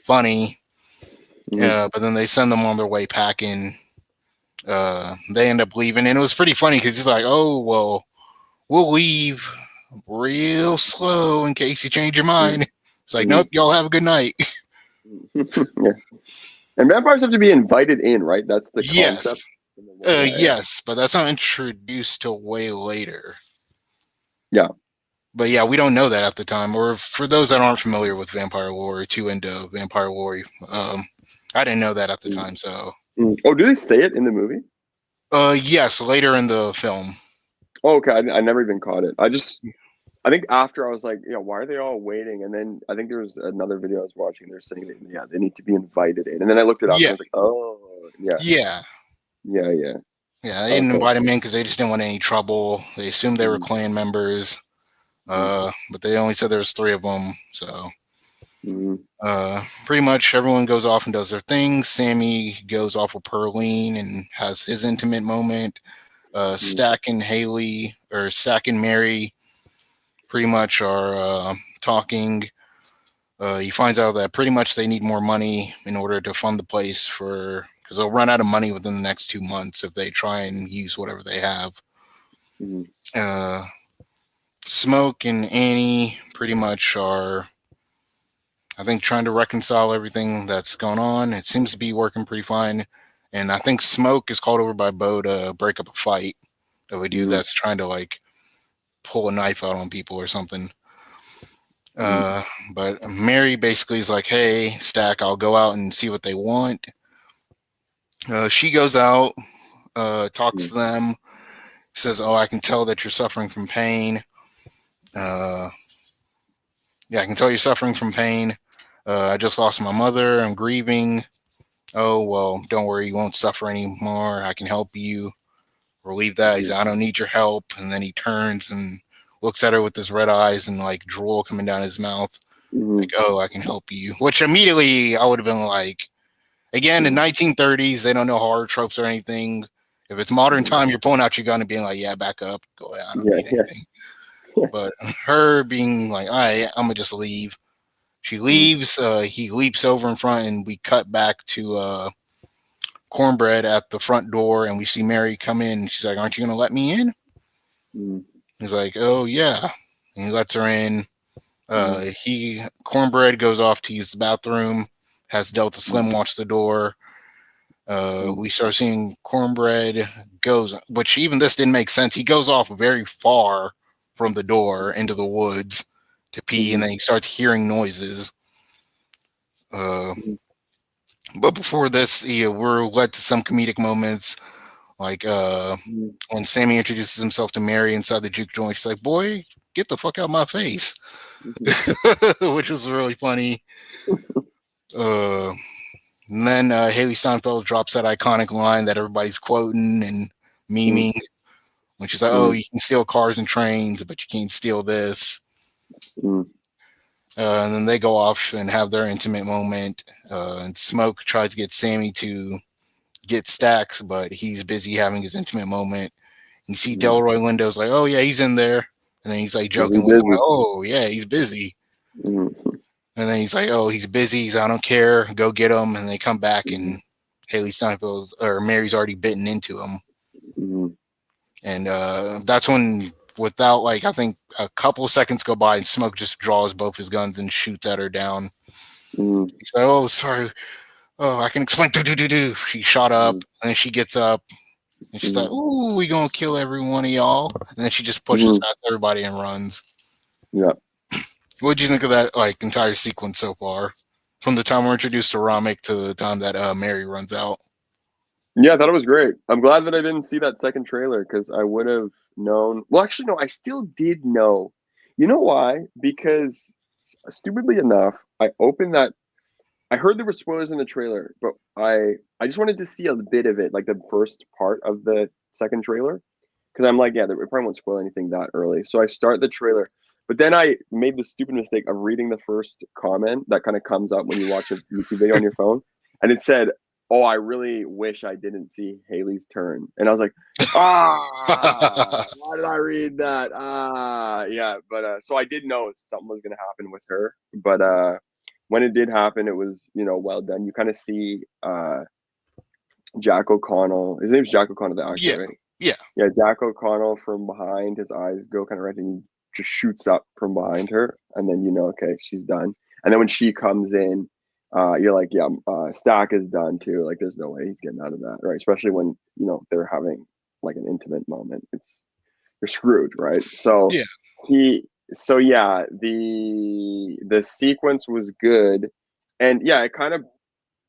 Speaker 1: funny. But then they send them on their way packing. They end up leaving. And it was pretty funny because he's like, oh, well, we'll leave real slow in case you change your mind. It's like, nope, y'all have a good night.
Speaker 2: Yeah. And vampires have to be invited in, right? That's the concept.
Speaker 1: Yes, but that's not introduced till way later.
Speaker 2: Yeah.
Speaker 1: But yeah, we don't know that at the time. Or for those that aren't familiar with vampire lore, or too into vampire lore, I didn't know that at the time. So,
Speaker 2: oh, do they say it in the movie?
Speaker 1: Yes, later in the film.
Speaker 2: Oh, okay, I never even caught it. I think after I was like, why are they all waiting? And then I think there was another video I was watching. They're saying that they need to be invited in. And then I looked it up. And I was like, oh, yeah.
Speaker 1: They didn't invite them in because they just didn't want any trouble. They assumed they were clan members, but they only said there was 3 of them. So pretty much everyone goes off and does their thing. Sammy goes off with Pearline and has his intimate moment. Stack and Mary pretty much are talking. He finds out that pretty much they need more money in order to fund the place for because they'll run out of money within the next 2 months if they try and use whatever they have.
Speaker 2: Mm-hmm.
Speaker 1: Uh, Smoke and Annie pretty much are, I think, trying to reconcile everything that's going on. It seems to be working pretty fine. And I think Smoke is called over by Bo to break up a fight of a dude
Speaker 2: Mm-hmm.
Speaker 1: that's trying to like pull a knife out on people or something.
Speaker 2: Mm-hmm.
Speaker 1: Uh, but Mary basically is like, "Hey, Stack, I'll go out and see what they want." She goes out, talks to them, says, "Oh, I can tell that you're suffering from pain. Uh, yeah, I can tell you're suffering from pain. I just lost my mother. I'm grieving. Oh, well, don't worry, you won't suffer anymore. I can help you relieve that." He's
Speaker 2: Mm-hmm.
Speaker 1: like, "I don't need your help." And then he turns and looks at her with his red eyes and like drool coming down his mouth.
Speaker 2: Mm-hmm.
Speaker 1: Like, "Oh, I can help you." Which immediately I would have been like, again, in
Speaker 2: Mm-hmm.
Speaker 1: 1930s, they don't know horror tropes or anything. If it's modern
Speaker 2: Mm-hmm.
Speaker 1: time, you're pulling out your gun and being like, "Yeah, back up. Go ahead. I don't
Speaker 2: Yeah,
Speaker 1: need
Speaker 2: yeah.
Speaker 1: anything." But her being like, "All right, I'm gonna just leave." She
Speaker 2: Mm-hmm.
Speaker 1: leaves. He leaps over in front, and we cut back to Cornbread at the front door, and we see Mary come in. She's like, "Aren't you gonna let me in?"
Speaker 2: Mm-hmm.
Speaker 1: He's like, "Oh yeah," and he lets her in.
Speaker 2: Mm-hmm.
Speaker 1: He Cornbread goes off to use the bathroom. Has Delta Slim watch the door.
Speaker 2: Mm-hmm.
Speaker 1: We start seeing Cornbread goes, which even this didn't make sense. He goes off very far from the door into the woods to pee, and
Speaker 2: Mm-hmm.
Speaker 1: then he starts hearing noises. Uh,
Speaker 2: Mm-hmm.
Speaker 1: but before this, we're led to some comedic moments, like when Sammy introduces himself to Mary inside the juke joint. She's like, "Boy, get the fuck out of my face,"
Speaker 2: Mm-hmm.
Speaker 1: which was really funny. Uh, and then Haley Steinfeld drops that iconic line that everybody's quoting and memeing, when she's like, "Oh,
Speaker 2: Mm-hmm.
Speaker 1: you can steal cars and trains, but you can't steal this."
Speaker 2: Mm-hmm.
Speaker 1: And then they go off and have their intimate moment. And Smoke tries to get Sammy to get Stacks, but he's busy having his intimate moment. You see Delroy Lindo's like, "Oh yeah, he's in there," and then he's like
Speaker 2: Yeah, he's
Speaker 1: jokingly going,
Speaker 2: busy.
Speaker 1: "Oh yeah, he's busy."
Speaker 2: Mm-hmm.
Speaker 1: And then he's like, "Oh, he's busy. He's, I don't care. Go get him." And they come back,
Speaker 2: Mm-hmm.
Speaker 1: and Haley Steinfeld or Mary's already bitten into him.
Speaker 2: Mm-hmm.
Speaker 1: And that's when, without like, I think a couple of seconds go by, and Smoke just draws both his guns and shoots at her down.
Speaker 2: Mm-hmm.
Speaker 1: He's like, "Oh, sorry. Oh, I can explain." Do do do do. She shot up, and then she gets up, and she's like,
Speaker 2: Mm-hmm.
Speaker 1: "Ooh, we gonna kill every one of y'all." And then she just pushes
Speaker 2: Mm-hmm.
Speaker 1: past everybody and runs.
Speaker 2: Yeah.
Speaker 1: What'd you think of that like entire sequence so far, from the time we're introduced to Ramek to the time that Mary runs out?
Speaker 2: Yeah, I thought it was great. I'm glad that I didn't see that second trailer because I would have known. Well, actually, no, I still did know. You know why? Because stupidly enough, I opened that. I heard there were spoilers in the trailer, but I just wanted to see a bit of it, like the first part of the second trailer, because I'm like, yeah, they probably won't spoil anything that early. So I start the trailer, but then I made the stupid mistake of reading the first comment that kind of comes up when you watch a YouTube video on your phone, and it said, "Oh, I really wish I didn't see Haley's turn," and I was like, why did I read that? Yeah, but so I did know something was gonna happen with her, but when it did happen, it was well done. You kind of see Jack O'Connell. His name's Jack O'Connell, the actor,
Speaker 1: Yeah,
Speaker 2: right?
Speaker 1: yeah,
Speaker 2: Yeah, Jack O'Connell from behind, his eyes go kind of red, and he just shoots up from behind her, and then okay, she's done. And then when she comes in, you're like, yeah, Stack is done too. Like, there's no way he's getting out of that, right? Especially when they're having like an intimate moment. You're screwed, right? So
Speaker 1: yeah,
Speaker 2: yeah, the sequence was good, and yeah, it kind of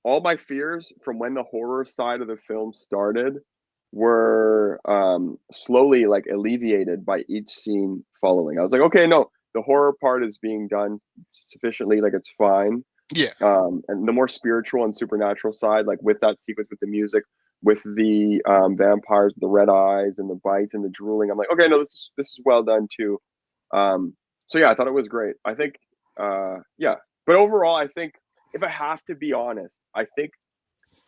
Speaker 2: all my fears from when the horror side of the film started were slowly like alleviated by each scene following. I was like, okay, no, the horror part is being done sufficiently, like it's fine.
Speaker 1: yeah,
Speaker 2: And the more spiritual and supernatural side, like with that sequence with the music, with the vampires, the red eyes and the bite and the drooling, I'm like, okay, no, this is well done too. So yeah, I thought it was great. I think, yeah, but overall, I think if I have to be honest, I think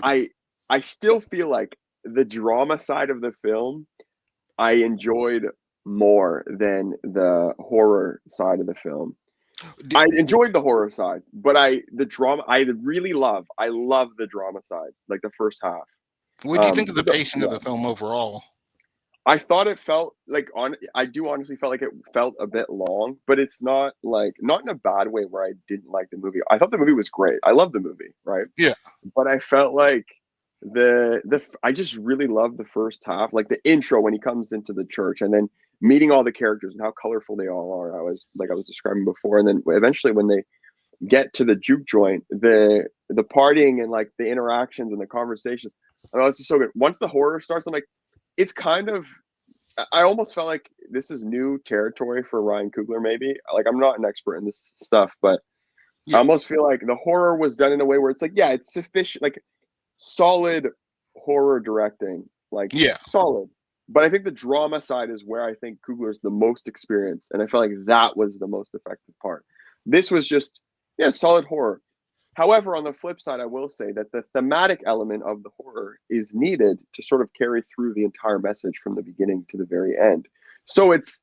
Speaker 2: I I still feel like the drama side of the film I enjoyed more than the horror side of the film.
Speaker 1: D-
Speaker 2: I enjoyed the horror side, but the drama I love the drama side, like the first half.
Speaker 1: what do you think of the pacing of
Speaker 2: Yeah,
Speaker 1: the film overall?
Speaker 2: I thought it felt like I do honestly felt like it felt a bit long, but it's not like not in a bad way where I didn't like the movie. I thought the movie was great. I love the movie, right?
Speaker 1: Yeah,
Speaker 2: But I felt like I just really loved the first half, like the intro when he comes into the church and then meeting all the characters and how colorful they all are. I was describing before, and then eventually when they get to the juke joint, the partying and like the interactions and the conversations. I was just so good. Once the horror starts, I'm like, it's kind of. I almost felt like this is new territory for Ryan Coogler. Maybe like I'm not an expert in this stuff, but I
Speaker 1: yeah,
Speaker 2: almost feel like the horror was done in a way where it's like, yeah, it's sufficient, like solid horror directing, like
Speaker 1: yeah.
Speaker 2: solid. But I think the drama side is where I think Coogler's the most experienced, and I felt like that was the most effective part. This was just, yeah, solid horror. However, on the flip side, I will say that the thematic element of the horror is needed to sort of carry through the entire message from the beginning to the very end. So it's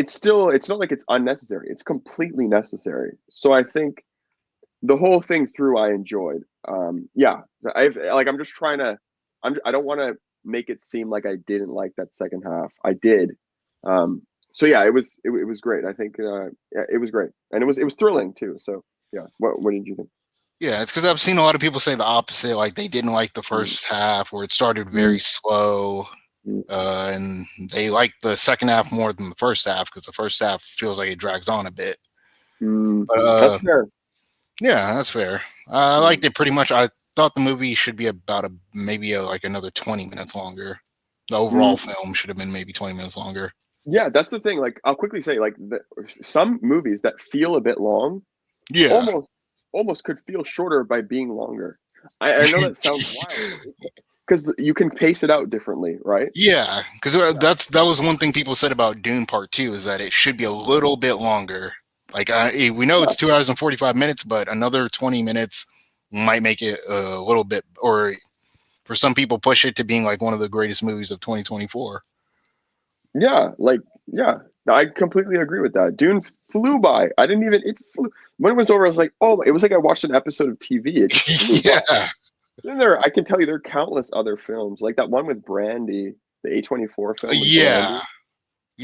Speaker 2: still it's not like it's unnecessary. It's completely necessary. So I think the whole thing through I enjoyed. Yeah, I'm just trying to. I don't want to make it seem like I didn't like that second half. I did. So yeah, it was great. I think yeah, it was great, and it was thrilling too. So yeah, what did you think?
Speaker 1: Yeah, it's because I've seen a lot of people say the opposite. Like they didn't like the
Speaker 2: Mm,
Speaker 1: first half, where it started very
Speaker 2: mm,
Speaker 1: slow,
Speaker 2: mm,
Speaker 1: and they like the second half more than the first half because the first half feels like it drags on a bit.
Speaker 2: mm.
Speaker 1: But
Speaker 2: That's fair.
Speaker 1: yeah, that's fair. I liked
Speaker 2: Mm,
Speaker 1: it pretty much. I thought the movie should be about like another 20 minutes longer. The overall
Speaker 2: mm.
Speaker 1: film should have been maybe 20 minutes longer.
Speaker 2: Yeah, that's the thing. Like, I'll quickly say, like, some movies that feel a bit long
Speaker 1: Yeah,
Speaker 2: almost almost could feel shorter by being longer. I know that sounds wild, but because you can pace it out differently, right?
Speaker 1: yeah, because
Speaker 2: Yeah,
Speaker 1: that was one thing people said about Dune Part Two is that it should be a little bit longer. Like we know
Speaker 2: yeah,
Speaker 1: it's 2 hours and 45 minutes, but another 20 minutes might make it a little bit, or for some people, push it to being like one of the greatest movies of 2024.
Speaker 2: yeah. Like, yeah, I completely agree with that. Dune flew by. I didn't even it flew when it was over. I was like, oh, it was like I watched an episode of TV. It just flew by.
Speaker 1: Yeah,
Speaker 2: Then I can tell you, there are countless other films like that one with Brandy, the A24 film with
Speaker 1: yeah,
Speaker 2: Brandy.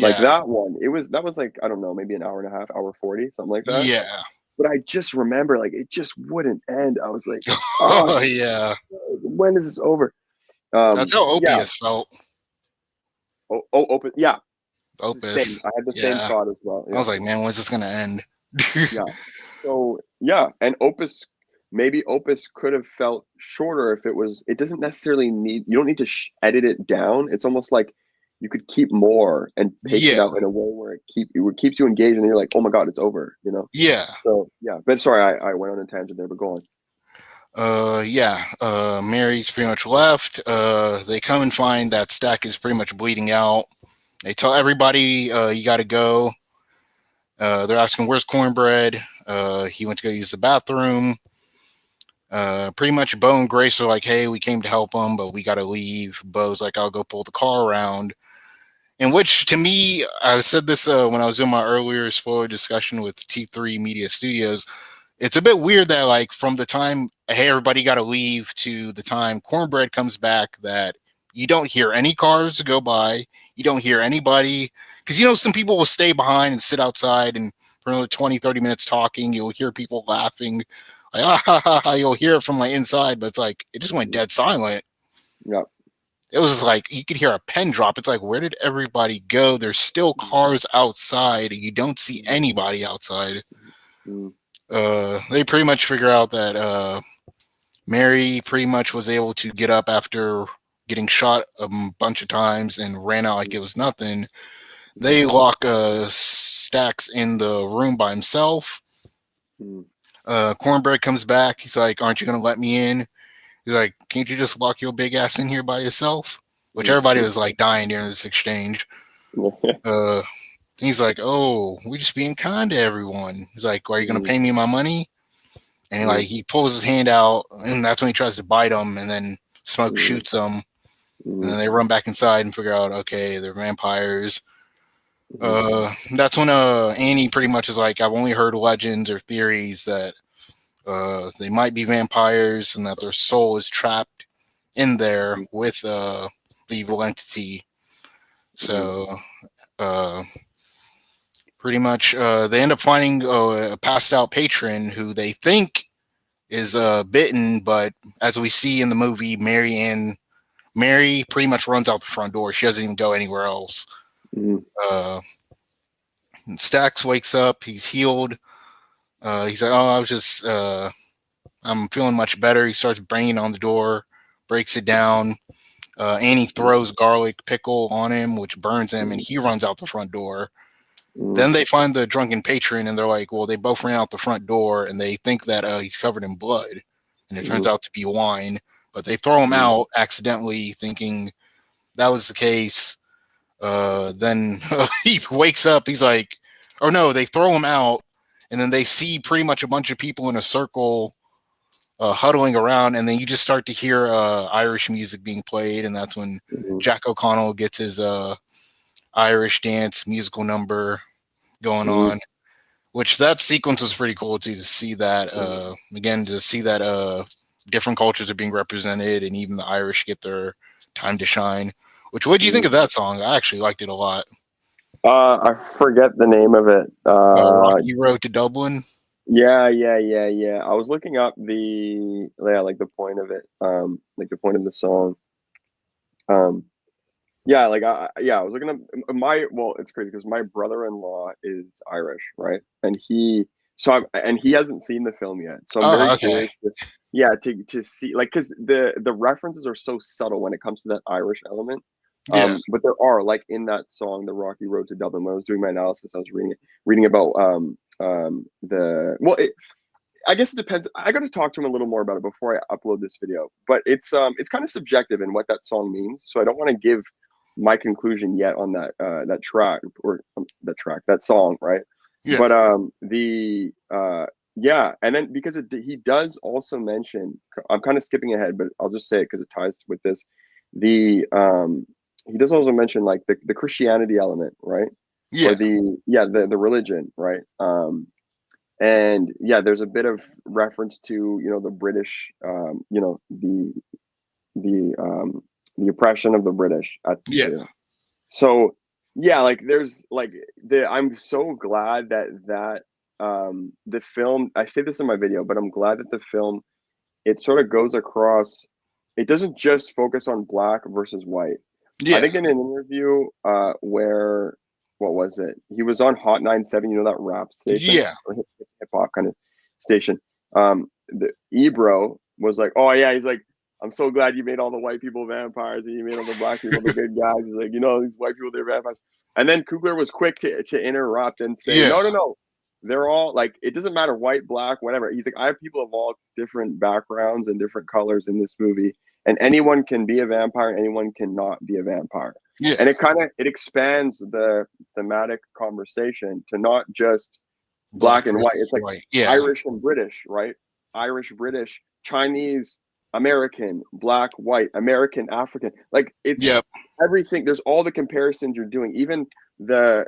Speaker 2: Like
Speaker 1: yeah,
Speaker 2: that one, that was like I don't know, maybe an hour and a half, hour 40, something like that.
Speaker 1: yeah.
Speaker 2: But I just remember like it just wouldn't end. I was like, oh,
Speaker 1: Oh yeah,
Speaker 2: when is this over?
Speaker 1: that's how
Speaker 2: Yeah.
Speaker 1: Opius felt.
Speaker 2: Open. Yeah.
Speaker 1: Opus.
Speaker 2: Same. I had the same
Speaker 1: Yeah,
Speaker 2: thought as well.
Speaker 1: I
Speaker 2: Yeah.
Speaker 1: was like, man, when's this gonna end?
Speaker 2: Yeah. So yeah, and maybe Opus could have felt shorter if it doesn't necessarily you don't need to edit it down. It's almost like you could keep more and pace it
Speaker 1: Yeah,
Speaker 2: out in a way where it keeps you engaged and you're like, oh my God, it's over, you know?
Speaker 1: yeah.
Speaker 2: So yeah, but sorry, I went on a tangent there, but go on.
Speaker 1: Yeah. Mary's pretty much left. They come and find that Stack is pretty much bleeding out. They tell everybody, you got to go. They're asking, where's Cornbread? He went to go use the bathroom. Pretty much Bo and Grace are like, hey, we came to help him, but we got to leave. Bo's like, I'll go pull the car around. In which, to me, I said this when I was in my earlier spoiler discussion with T3 Media Studios. It's a bit weird that, like, from the time, hey, everybody got to leave to the time Cornbread comes back, that you don't hear any cars go by. You don't hear anybody. Because, some people will stay behind and sit outside and for another 20, 30 minutes talking. You'll hear people laughing. Like, ah, ha, ha, ha. You'll hear it from like inside, but it's like, it just went dead silent.
Speaker 2: Yeah.
Speaker 1: It was like you could hear a pen drop. It's like, where did everybody go? There's still cars outside. You don't see anybody outside.
Speaker 2: Mm,
Speaker 1: They pretty much figure out that Mary pretty much was able to get up after getting shot a bunch of times and ran out like it was nothing.
Speaker 2: mm,
Speaker 1: They lock Stacks in the room by himself.
Speaker 2: mm,
Speaker 1: Cornbread comes back. He's like, aren't you going to let me in? He's like, can't you just lock your big ass in here by yourself? Which
Speaker 2: mm,
Speaker 1: everybody was like dying during this exchange.
Speaker 2: mm,
Speaker 1: Uh, he's like, oh, we just being kind to everyone. He's like, are you going to
Speaker 2: mm,
Speaker 1: pay me my money? And
Speaker 2: mm,
Speaker 1: he pulls his hand out, and that's when he tries to bite him, and then Smoke
Speaker 2: mm,
Speaker 1: shoots him, and
Speaker 2: mm,
Speaker 1: then they run back inside and figure out, okay, they're vampires.
Speaker 2: Mhm.
Speaker 1: That's when Annie pretty much is like, I've only heard legends or theories that they might be vampires and that their soul is trapped in there with the evil entity.
Speaker 2: Mhm.
Speaker 1: So uh, pretty much they end up finding a passed out patron who they think is bitten, but as we see in the movie, Mary pretty much runs out the front door. She doesn't even go anywhere else.
Speaker 2: Mhm.
Speaker 1: Uh, Stax wakes up. He's healed. He's like, "Oh, I'm feeling much better." He starts banging on the door, breaks it down. Annie throws garlic pickle on him, which burns him, and
Speaker 2: Mhm.
Speaker 1: he runs out the front door.
Speaker 2: Mhm.
Speaker 1: Then they find the drunken patron, and they're like, "Well, they both ran out the front door, and they think that he's covered in blood, and it turns
Speaker 2: Mhm.
Speaker 1: out to be wine." But they throw him
Speaker 2: Mhm.
Speaker 1: out accidentally, thinking that was the case. Then he wakes up. He's like, or no, they throw him out, and then they see pretty much a bunch of people in a circle huddling around, and then you just start to hear Irish music being played, and that's when
Speaker 2: Mhm.
Speaker 1: Jack O'Connell gets his Irish dance musical number going
Speaker 2: Mhm.
Speaker 1: on. Which that sequence was pretty cool too, to see that
Speaker 2: Mhm.
Speaker 1: again, to see that different cultures are being represented, and even the Irish get their time to shine. Which, what do you think
Speaker 2: Mhm.
Speaker 1: of that song? I actually liked it a lot.
Speaker 2: I forget the name of it.
Speaker 1: Rocky Road to Dublin.
Speaker 2: Yeah, yeah, yeah, yeah. I was looking up the yeah, like the point of it, like the point of the song. Um, yeah, like yeah, I was looking up my well, it's crazy because my brother-in-law is Irish, right? And he hasn't seen the film yet, so I'm very
Speaker 1: Oh, okay.
Speaker 2: curious to yeah to see like because the references are so subtle when it comes to that Irish element.
Speaker 1: Yeah,
Speaker 2: But there are like in that song, "The Rocky Road to Dublin." When I was doing my analysis, I was reading about the well, I guess it depends. I got to talk to him a little more about it before I upload this video. But it's kind of subjective in what that song means. So I don't want to give my conclusion yet on that track or that song, right?
Speaker 1: yeah,
Speaker 2: But the yeah, and then because he does also mention, I'm kind of skipping ahead, but I'll just say it because it ties with this. The he does also mention like the Christianity element, right? Or
Speaker 1: yeah,
Speaker 2: the religion, right? And yeah, there's a bit of reference to the British, the the oppression of the British
Speaker 1: yeah,
Speaker 2: so yeah, like there's like I'm so glad that the film, I say this in my video, but I'm glad that the film, it sort of goes across, it doesn't just focus on black versus white. I
Speaker 1: yeah,
Speaker 2: think in an interview where what was it? He was on Hot 97, that rap station
Speaker 1: yeah,
Speaker 2: or hip hop kind of station. The Ebro was like, "Oh yeah," he's like, "I'm so glad you made all the white people vampires and you made all the black people the good guys." He's like, "These white people, they're vampires." And then Coogler was quick to interrupt and say,
Speaker 1: yeah,
Speaker 2: "No, no, no. They're all like, it doesn't matter, white, black, whatever." He's like, "I have people of all different backgrounds and different colors in this movie, and anyone can be a vampire, and anyone cannot be a vampire."
Speaker 1: yeah.
Speaker 2: And it expands the thematic conversation to not just black
Speaker 1: Black
Speaker 2: and white.
Speaker 1: versus
Speaker 2: It's like
Speaker 1: white. Yeah,
Speaker 2: Irish and British, right? Irish, British, Chinese, American, black, white, American, African. Like it's
Speaker 1: yep,
Speaker 2: everything. There's all the comparisons you're doing. Even the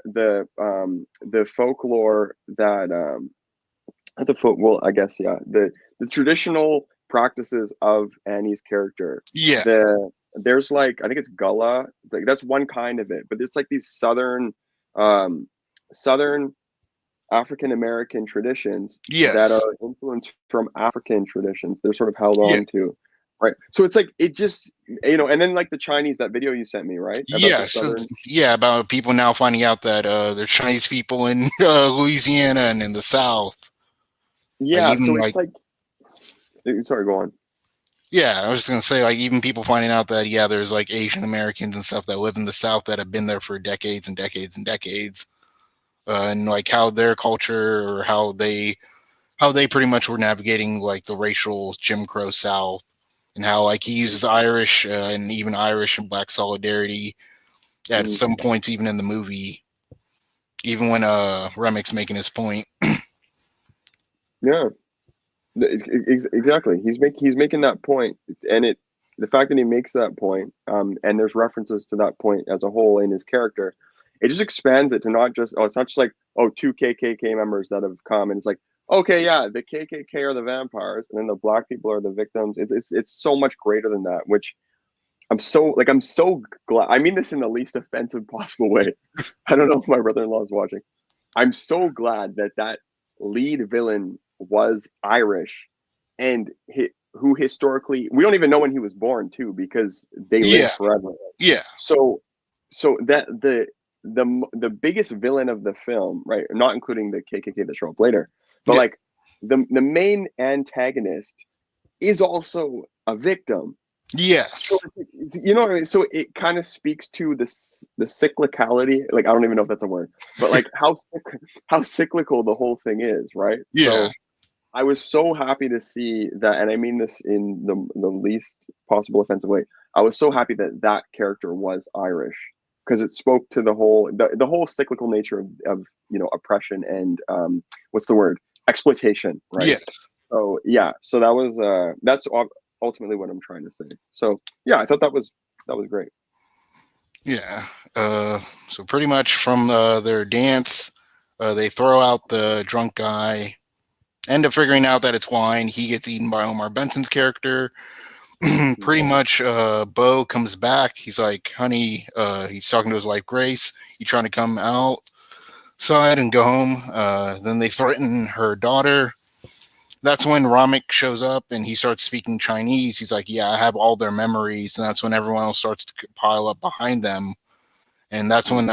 Speaker 2: folklore that not the folk. Well, I guess yeah. The traditional practices of Annie's character.
Speaker 1: yeah,
Speaker 2: There's like, I think it's Gullah. Like that's one kind of it, but it's like these um, southern African American traditions that
Speaker 1: yes,
Speaker 2: are influenced from African traditions. They're sort of held
Speaker 1: yeah.
Speaker 2: on to, right? So it's like it just and then like the Chinese, that video you sent me, right, about the
Speaker 1: Yeah, so
Speaker 2: southern.
Speaker 1: yeah, about people now finding out that there's Chinese people in Louisiana and in the South. Like
Speaker 2: Yeah,
Speaker 1: even
Speaker 2: so it's
Speaker 1: like
Speaker 2: like, sorry, go on.
Speaker 1: yeah, I was just gonna say like even people finding out that yeah, there's like Asian Americans and stuff that live in the South that have been there for decades and decades and decades, and like how their culture or how they pretty much were navigating like the racial Jim Crow South, and how like he uses Irish and even Irish and Black solidarity at
Speaker 2: Mhm.
Speaker 1: some points even in the movie, even when Remic's making his point.
Speaker 2: Yeah, exactly. He's making that point, and the fact that he makes that point, and there's references to that point as a whole in his character, it just expands it to not just, oh, it's not just like, oh, two KKK members that have come, and it's like, okay, yeah, the KKK are the vampires, and then the black people are the victims. It's so much greater than that, which I'm so glad. I mean this in the least offensive possible way. I don't know if my brother-in-law is watching. I'm so glad that that lead villain was Irish, and who historically we don't even know when he was born too, because they live
Speaker 1: Yeah,
Speaker 2: forever.
Speaker 1: yeah,
Speaker 2: So that the biggest villain of the film, right? Not including the KKK that show up later, but
Speaker 1: yeah,
Speaker 2: like the main antagonist is also a victim. So
Speaker 1: yes,
Speaker 2: you know what I mean? So it kind of speaks to the cyclicality. Like I don't even know if that's a word, but like how cyclical the whole thing is, right?
Speaker 1: yeah,
Speaker 2: So I was so happy to see that, and I mean this in the least possible offensive way. I was so happy that that character was Irish, because it spoke to the whole cyclical nature of oppression and what's the word, exploitation, right?
Speaker 1: yes,
Speaker 2: So yeah, so that's ultimately what I'm trying to say. So yeah, I thought that was great.
Speaker 1: yeah. So pretty much from their dance, they throw out the drunk guy. End up figuring out that it's wine. He gets eaten by Omar Benson's character. Pretty much, Bo comes back. He's like, honey, he's talking to his wife, Grace. You trying to come outside and go home? Then they threaten her daughter. That's when Ramek shows up and he starts speaking Chinese. He's like, yeah, I have all their memories. And that's when everyone else starts to pile up behind them. And that's when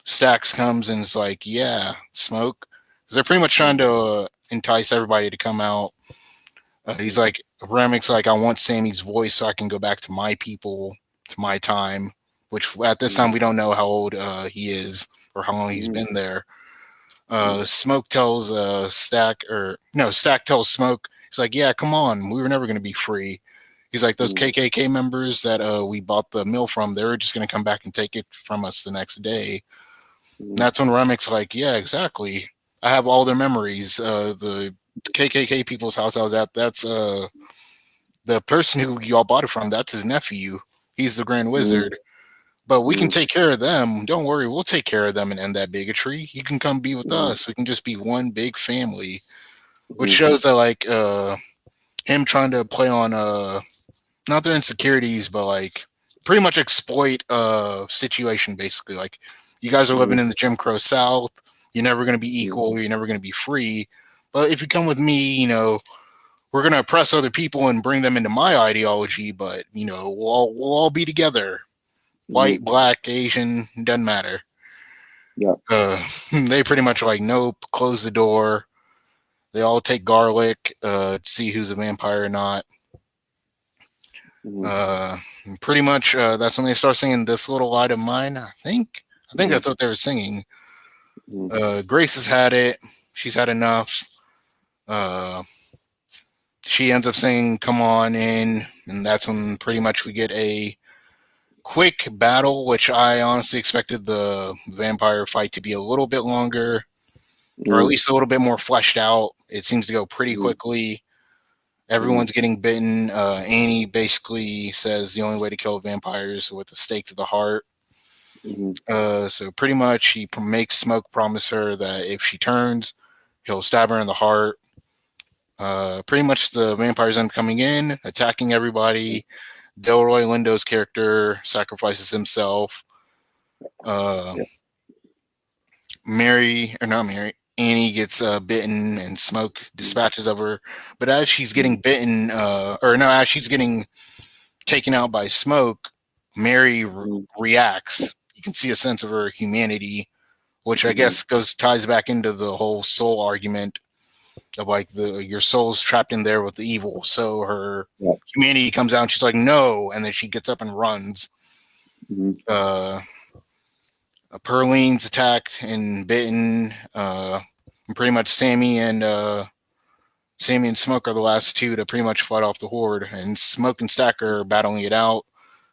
Speaker 1: Stax comes and is like, yeah, smoke. Because they're pretty much trying to entice everybody to come out. He's like, Ramek's like, I want Sammy's voice so I can go back to my people, to my time, which at this time we don't know how old he is or how long he's been there. Smoke tells Stack tells Smoke, he's like, yeah, come on, we were never going to be free. He's like, those KKK members that we bought the mill from, they were just going to come back and take it from us the next day. And that's when Remic's like, yeah, exactly. I have all their memories. The KKK people's house I was at, that's the person who y'all bought it from, that's his nephew. He's the Grand Wizard. But we can take care of them. Don't worry, we'll take care of them and end that bigotry. You can come be with us. We can just be one big family. Which shows that like him trying to play on not their insecurities, but like pretty much exploit situation basically. Like you guys are living in the Jim Crow South. You're never gonna be equal, you're never gonna be free. But if you come with me, we're gonna oppress other people and bring them into my ideology, but we'll all be together. White, black, Asian, doesn't matter.
Speaker 2: Yeah.
Speaker 1: They pretty much like, nope, close the door. They all take garlic to see who's a vampire or not. Uh, Pretty much that's when they start singing "This Little Light of Mine." I think that's what they were singing. Grace has had it. She's had enough. Uh, she ends up saying, "Come on in," and that's when pretty much we get a quick battle, which I honestly expected the vampire fight to be a little bit longer, or at least a little bit more fleshed out. It seems to go pretty quickly. Everyone's getting bitten. Annie basically says the only way to kill a vampire is with a stake to the heart. So pretty much he makes Smoke promise her that if she turns, he'll stab her in the heart. Pretty much the vampires end up coming in, attacking everybody. Delroy Lindo's character sacrifices himself. Uh, Annie gets bitten and Smoke dispatches of her. But as she's getting bitten, as she's getting taken out by Smoke, Mary reacts. You can see a sense of her humanity, which I guess ties back into the whole soul argument of like your soul's trapped in there with the evil. So her humanity comes out and she's like, no, and then she gets up and runs. Perline's attacked and bitten. And pretty much Sammy and Smoke are the last two to pretty much fight off the horde. And Smoke and Stack are battling it out.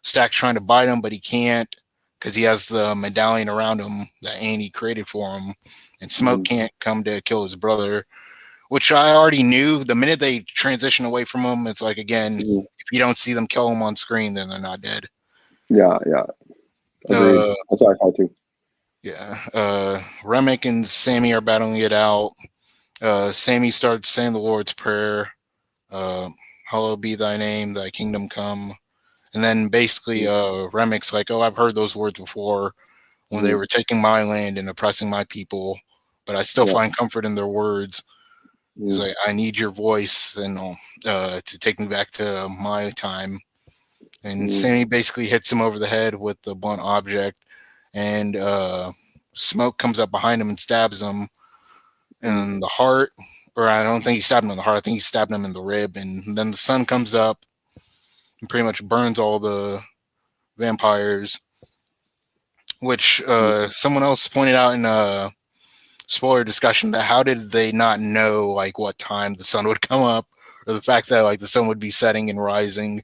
Speaker 1: Stack's trying to bite him, but he can't because he has the medallion around him that Annie created for him. And Smoke can't come to kill his brother, which I already knew. The minute they transition away from him, it's like, again, if you don't see them kill him on screen, then they're not dead.
Speaker 2: Yeah. Agreed.
Speaker 1: Uh,
Speaker 2: That's what I thought too.
Speaker 1: Yeah. Remick and Sammy are battling it out. Sammy starts saying the Lord's Prayer. Uh, Hallowed be thy name, thy kingdom come. And then basically,
Speaker 2: Mm,
Speaker 1: Remick's like, oh, I've heard those words before when they
Speaker 2: mm,
Speaker 1: were taking my land and oppressing my people, but I still
Speaker 2: yeah.
Speaker 1: find comfort in their words. He's
Speaker 2: Mm,
Speaker 1: like, I need your voice and to take me back to my time. And
Speaker 2: mm,
Speaker 1: Sammy basically hits him over the head with the blunt object, and smoke comes up behind him and stabs him
Speaker 2: mm,
Speaker 1: in the heart. Or I don't think he stabbed him in the heart. I think he stabbed him in the rib. And then the sun comes up and pretty much burns all the vampires. Which
Speaker 2: mm.
Speaker 1: someone else pointed out in a spoiler discussion that how did they not know like what time the sun would come up, or the fact that like the sun would be setting and rising.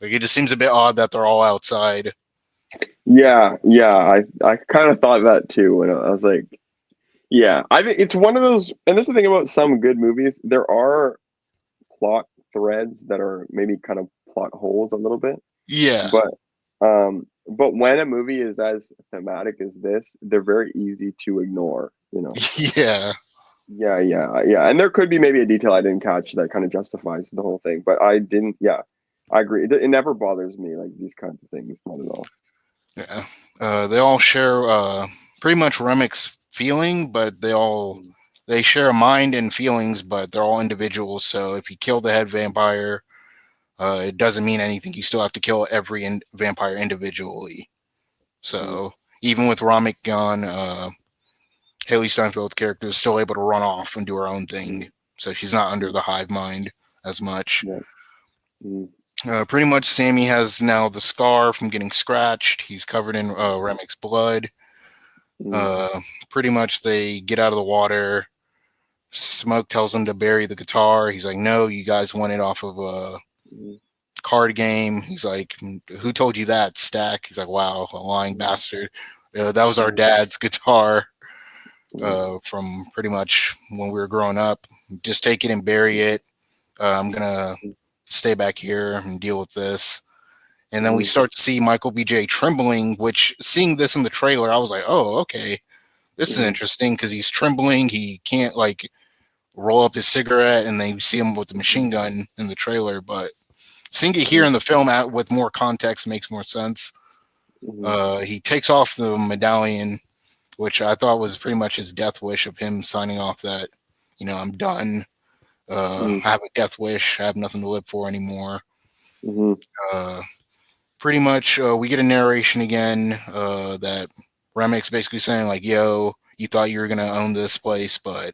Speaker 1: Like it just seems a bit odd that they're all outside.
Speaker 2: Yeah, yeah. I kind of thought that too, and I was like, yeah. I think it's one of those, and this is the thing about some good movies. There are plot threads that are maybe kind of plot holes a little bit,
Speaker 1: Yeah,
Speaker 2: but when a movie is as thematic as this, they're very easy to ignore.
Speaker 1: yeah,
Speaker 2: Yeah, yeah, yeah. And there could be maybe a detail I didn't catch that kind of justifies the whole thing, but I didn't. Yeah, I agree. It never bothers me like these kinds of things, not at all.
Speaker 1: yeah. They all share pretty much Remic's feeling, but they share a mind and feelings, but they're all individuals. So if you kill the head vampire, it doesn't mean anything. You still have to kill every vampire individually.
Speaker 2: Mm,
Speaker 1: So even with Ramic gone, Haley Steinfeld's character is still able to run off and do her own
Speaker 2: mm,
Speaker 1: thing. So she's not under
Speaker 2: mm,
Speaker 1: the hive mind as much.
Speaker 2: yeah. Mm,
Speaker 1: Pretty much, Sammy has now the scar from getting scratched. He's covered in Remic's blood.
Speaker 2: mm,
Speaker 1: Uh, Pretty much, they get out of the water. Smoke tells him to bury the guitar. He's like, "No, you guys won it off of a
Speaker 2: mm,
Speaker 1: card game." He's like, "Who told you that, Stack?" He's like, "Wow, a lying
Speaker 2: mm,
Speaker 1: bastard. That was our
Speaker 2: mm,
Speaker 1: dad's guitar
Speaker 2: mm,
Speaker 1: from pretty much when we were growing up. Just take it and bury it. I'm gonna stay back here and deal with this." And then we
Speaker 2: mm,
Speaker 1: start to see Michael BJ trembling, which seeing this in the trailer, I was like, oh, okay, this is
Speaker 2: mm,
Speaker 1: interesting because he's trembling. He can't like roll up his cigarette, and then you see him with the
Speaker 2: mm,
Speaker 1: machine gun in the trailer. But seeing it here
Speaker 2: mm,
Speaker 1: in the film with more context makes more sense.
Speaker 2: mm,
Speaker 1: He takes off the medallion, which I thought was pretty much his death wish of him signing off that, I'm done.
Speaker 2: mm,
Speaker 1: I have a death wish. I have nothing to live for anymore.
Speaker 2: mm,
Speaker 1: Uh, Pretty much, we get a narration again that Remix basically saying like, "Yo, you thought you were gonna own this place, but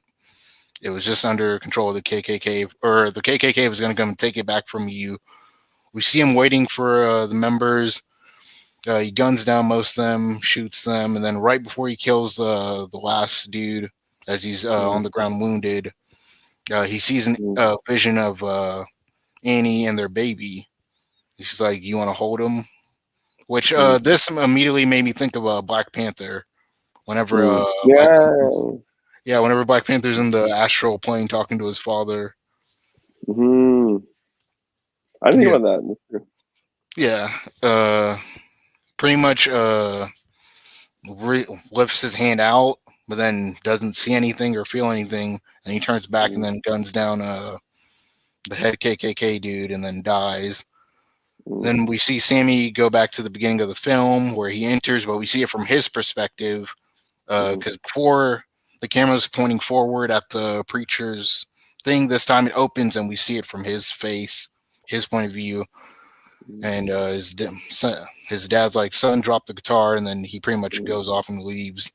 Speaker 1: it was just under control of the KKK, or the KKK was gonna come and take it back from you." We see him waiting for the members. He guns down most of them, shoots them, and then right before he kills the last dude, as he's
Speaker 2: mm,
Speaker 1: on the ground wounded, he sees a
Speaker 2: mm,
Speaker 1: vision of Annie and their baby. She's like, "You want to hold him?" Which
Speaker 2: mm,
Speaker 1: this immediately made me think of Black Panther. Whenever
Speaker 2: mm.
Speaker 1: Black
Speaker 2: Yeah.
Speaker 1: Panther's, yeah, whenever Black Panther's in the astral plane talking to his father.
Speaker 2: Mm. I didn't
Speaker 1: Yeah,
Speaker 2: think about that.
Speaker 1: yeah. Uh, Pretty much lifts his hand out, but then doesn't see anything or feel anything, and he turns back and
Speaker 2: Mm,
Speaker 1: then guns down the head KKK dude and then dies.
Speaker 2: mm,
Speaker 1: Then we see Sammy go back to the beginning of the film where he enters, but we see it from his perspective
Speaker 2: mm,
Speaker 1: because before the camera's pointing forward at the preacher's thing, this time it opens and we see it from his face, his point of view,
Speaker 2: mm.
Speaker 1: and his dad's like, "Son, drop the guitar," and then he pretty much
Speaker 2: Mm.
Speaker 1: goes off and leaves.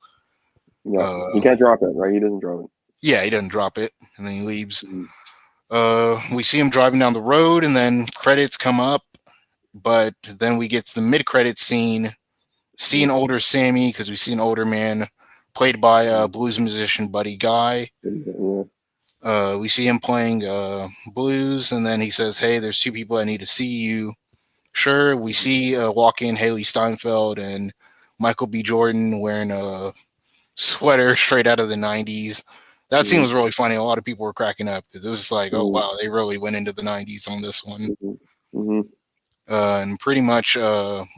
Speaker 2: Yeah. He
Speaker 1: Uh,
Speaker 2: can't drop it, right? He doesn't drop it.
Speaker 1: yeah, he doesn't drop it, and then he leaves.
Speaker 2: Mm,
Speaker 1: We see him driving down the road, and then credits come up, but then we get to the mid-credit scene. See an
Speaker 2: mm,
Speaker 1: older Sammy because we see an older man played by
Speaker 2: mm.
Speaker 1: blues musician Buddy Guy.
Speaker 2: Yeah.
Speaker 1: We see him playing blues, and then he says, "Hey, there's two people that need to see you." Sure, we
Speaker 2: Mm,
Speaker 1: see walk in Haley Steinfeld and Michael B. Jordan wearing a sweater straight out of the '90s. That scene
Speaker 2: mm,
Speaker 1: was really funny. A lot of people were cracking up because it was like, "Oh
Speaker 2: mm,
Speaker 1: wow, they really went into the '90s on this one."
Speaker 2: mhm, mhm,
Speaker 1: And pretty much,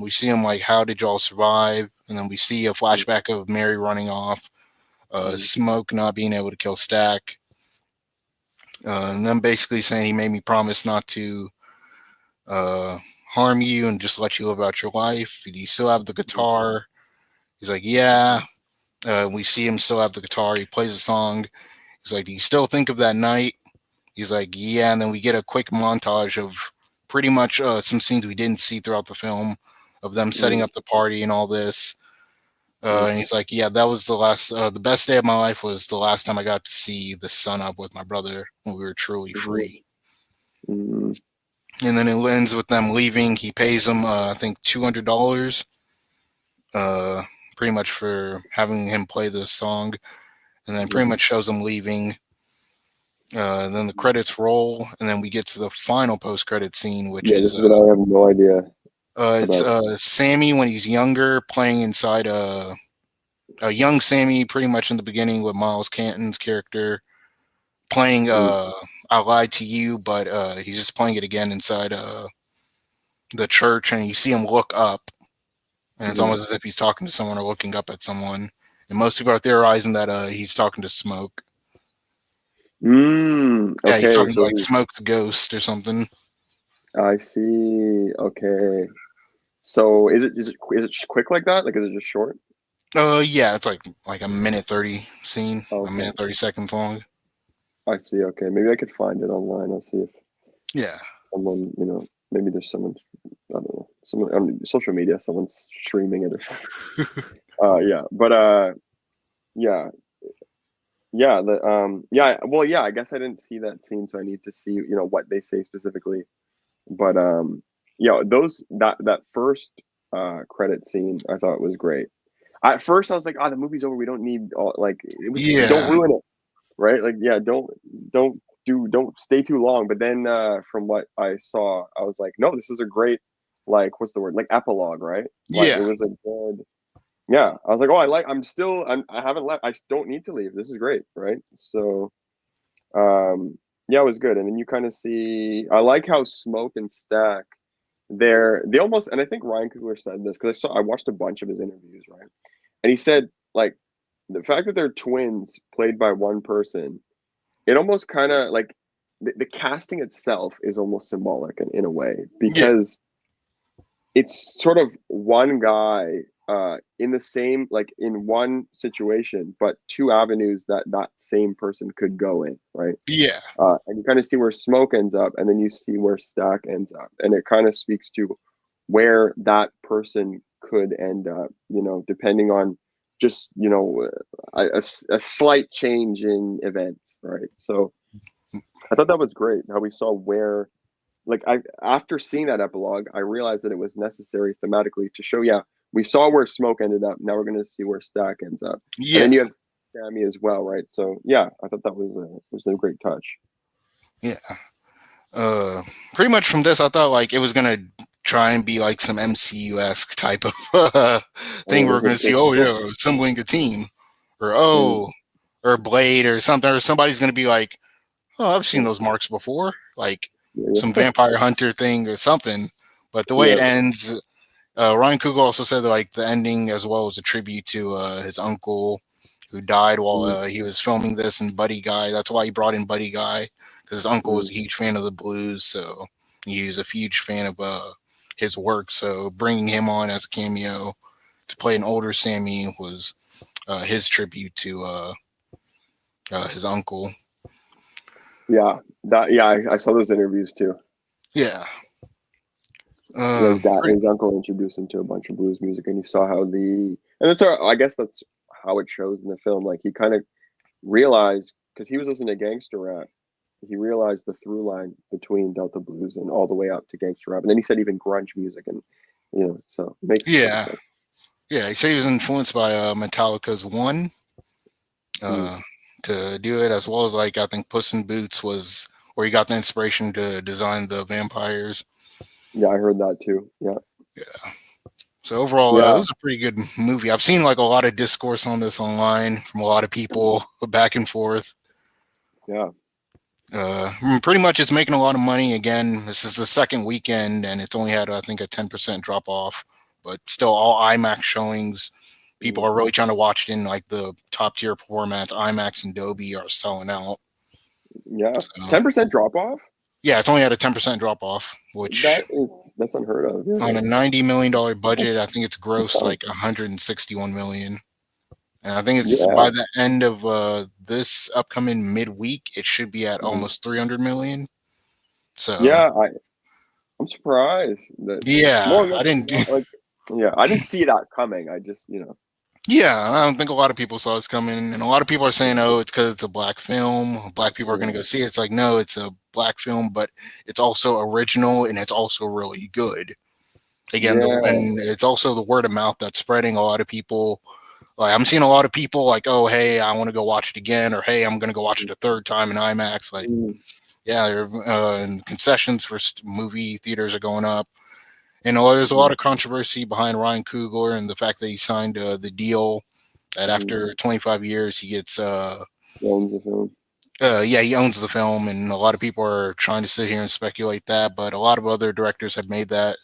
Speaker 1: we see him like, "How did y'all survive?" and then we see a flashback of Mary running off,
Speaker 2: Mm-hmm.
Speaker 1: Smoke not being able to kill Stack, and then basically saying he made me promise not to uh, harm you and just let you live out your life. Do you still have the guitar? He's like, yeah. We see him still have the guitar. He plays a song. He's like, do you still think of that night? He's like, yeah. And then we get a quick montage of pretty much some scenes we didn't see throughout the film of them setting up the party and all this. And he's like, yeah, that was the best day of my life was the last time I got to see the sun up with my brother when we were truly free.
Speaker 2: Mm-hmm.
Speaker 1: And then it ends with them leaving. He pays them, I think, $200, uh, pretty much for having him play this song. And then pretty much shows them leaving. Then the credits roll, and then we get to the final post-credit scene, which
Speaker 2: Yeah, this
Speaker 1: is
Speaker 2: is what I have no idea
Speaker 1: it's
Speaker 2: about.
Speaker 1: Sammy when he's younger playing inside a young Sammy, pretty much in the beginning with Miles Canton's character playing
Speaker 2: Mm-hmm.
Speaker 1: "I Lied to You," but he's just playing it again inside the church, and you see him look up, and it's almost as if he's talking to someone or looking up at someone. And most people are theorizing that he's talking to Smoke. Yeah, he's
Speaker 2: Okay,
Speaker 1: talking to
Speaker 2: so
Speaker 1: like Smoke's ghost or something.
Speaker 2: I see. Okay, so is it just quick like that? Like, is it just short?
Speaker 1: Yeah, it's like a minute 30 scene, a
Speaker 2: Okay,
Speaker 1: minute 30 seconds long.
Speaker 2: I see. Okay, maybe I could find it online. I'll see if
Speaker 1: Yeah,
Speaker 2: someone, maybe there's someone, I don't know, someone on social media, someone's streaming it or something. Yeah, but yeah, yeah, well, yeah, I guess I didn't see that scene, so I need to see, what they say specifically. But yeah, that first credit scene I thought was great. At first, I was like, "Ah, the movie's over. We don't need all like it was. Don't
Speaker 1: yeah,
Speaker 2: ruin it, right? Like, yeah, don't stay too long." But then, from what I saw, I was like, "No, this is a great like what's the word like epilogue, right? Like it
Speaker 1: yeah,
Speaker 2: was a good." Yeah, I was like, "Oh, I haven't left. I don't need to leave. This is great, right?" So, yeah, it was good. And then you kind of see. I like how Smoke and Stack they almost, and I think Ryan Coogler said this because I watched a bunch of his interviews, right? And he said like the fact that they're twins played by one person, it almost kind of like the casting itself is almost symbolic in a way
Speaker 1: yeah,
Speaker 2: because it's sort of one guy in the same like in one situation, but two avenues that same person could go in, right?
Speaker 1: yeah,
Speaker 2: And you kind of see where Smoke ends up, and then you see where Stack ends up, and it kind of speaks to where that person could end up, depending on just a slight change in events, right? So I thought that was great how we saw where, like, I after seeing that epilogue, I realized that it was necessary thematically to show, yeah, we saw where Smoke ended up. Now we're going to see where Stack ends up, and
Speaker 1: yeah,
Speaker 2: then you have Sammy as well, right? So yeah, I thought that was a great touch.
Speaker 1: yeah. Uh, Pretty much from this, I thought like it was gonna try and be like some MCU esque type of thing.
Speaker 2: Oh,
Speaker 1: We're
Speaker 2: with
Speaker 1: gonna see,
Speaker 2: the
Speaker 1: oh
Speaker 2: book.
Speaker 1: yeah, assembling a team, or
Speaker 2: Mm,
Speaker 1: or Blade or something, or somebody's gonna be like, oh, I've seen
Speaker 2: mm,
Speaker 1: those marks before, like some
Speaker 2: yeah,
Speaker 1: vampire hunter thing or something. But the way it
Speaker 2: yeah,
Speaker 1: ends, Ryan Coogler also said that like the ending as well as a tribute to his uncle who died while
Speaker 2: mm,
Speaker 1: he was filming this, and Buddy Guy. That's why he brought in Buddy Guy because his uncle was
Speaker 2: mm,
Speaker 1: a huge fan of the blues, so he was a huge fan of his work. So bringing him on as a cameo to play an older Sammy was his tribute to his uncle.
Speaker 2: yeah. I saw those interviews too.
Speaker 1: Yeah.
Speaker 2: Yeah, his dad,
Speaker 1: Pretty,
Speaker 2: his uncle introduced him to a bunch of blues music, and you saw and that's I guess that's how it shows in the film. Like he kind of realized because he was listening to gangster rap, he realized the through line between Delta blues and all the way up to gangster rap, and then he said even grunge music, and so it makes perfect
Speaker 1: yeah.
Speaker 2: sense.
Speaker 1: Yeah. He said he was influenced by Metallica's One
Speaker 2: Mm.
Speaker 1: uh, to do it, as well as like I think Puss in Boots was where he got the inspiration to design the vampires.
Speaker 2: Yeah, I heard that too. Yeah,
Speaker 1: Yeah. So overall, it
Speaker 2: yeah,
Speaker 1: was a pretty good movie. I've seen like a lot of discourse on this online from a lot of people back and forth.
Speaker 2: yeah.
Speaker 1: Pretty much, it's making a lot of money again. This is the second weekend, and it's only had I think a 10% drop off, but still all IMAX showings. People are really trying to watch it in like the top tier formats. IMAX and Dolby are selling out.
Speaker 2: Yeah,
Speaker 1: So
Speaker 2: 10% drop off.
Speaker 1: yeah, it's only at a 10% drop off, which
Speaker 2: That's unheard of.
Speaker 1: on a
Speaker 2: Yeah.
Speaker 1: $90 million budget, I think it's grossed like 161 million. And I think it's
Speaker 2: Yeah,
Speaker 1: by the end of this upcoming midweek, it should be at
Speaker 2: mhm.
Speaker 1: almost 300 million. So
Speaker 2: Yeah. I'm surprised that
Speaker 1: yeah,
Speaker 2: more or less
Speaker 1: I didn't.
Speaker 2: like, yeah, I didn't see that coming. I just,
Speaker 1: Yeah, I don't think a lot of people saw this coming, and a lot of people are saying, "Oh, it's because it's a black film. Black people are going to
Speaker 2: yeah,
Speaker 1: go see it." It's like, no, it's a black film, but it's also original and it's also really good. Again,
Speaker 2: yeah,
Speaker 1: and it's also the word of mouth that's spreading. A lot of people, like I'm seeing a lot of people, like, "Oh, hey, I want to go watch it again," or "Hey, I'm going to go watch it a third time in IMAX." Like,
Speaker 2: mm,
Speaker 1: yeah, and concessions for movie theaters are going up. And there's a lot
Speaker 2: mhm,
Speaker 1: of controversy behind Ryan Coogler and the fact that he signed the deal that
Speaker 2: mhm.
Speaker 1: after 25 years he gets
Speaker 2: Owns the film.
Speaker 1: yeah, he owns the film, and a lot of people are trying to sit here and speculate that, but a lot of other directors have made that.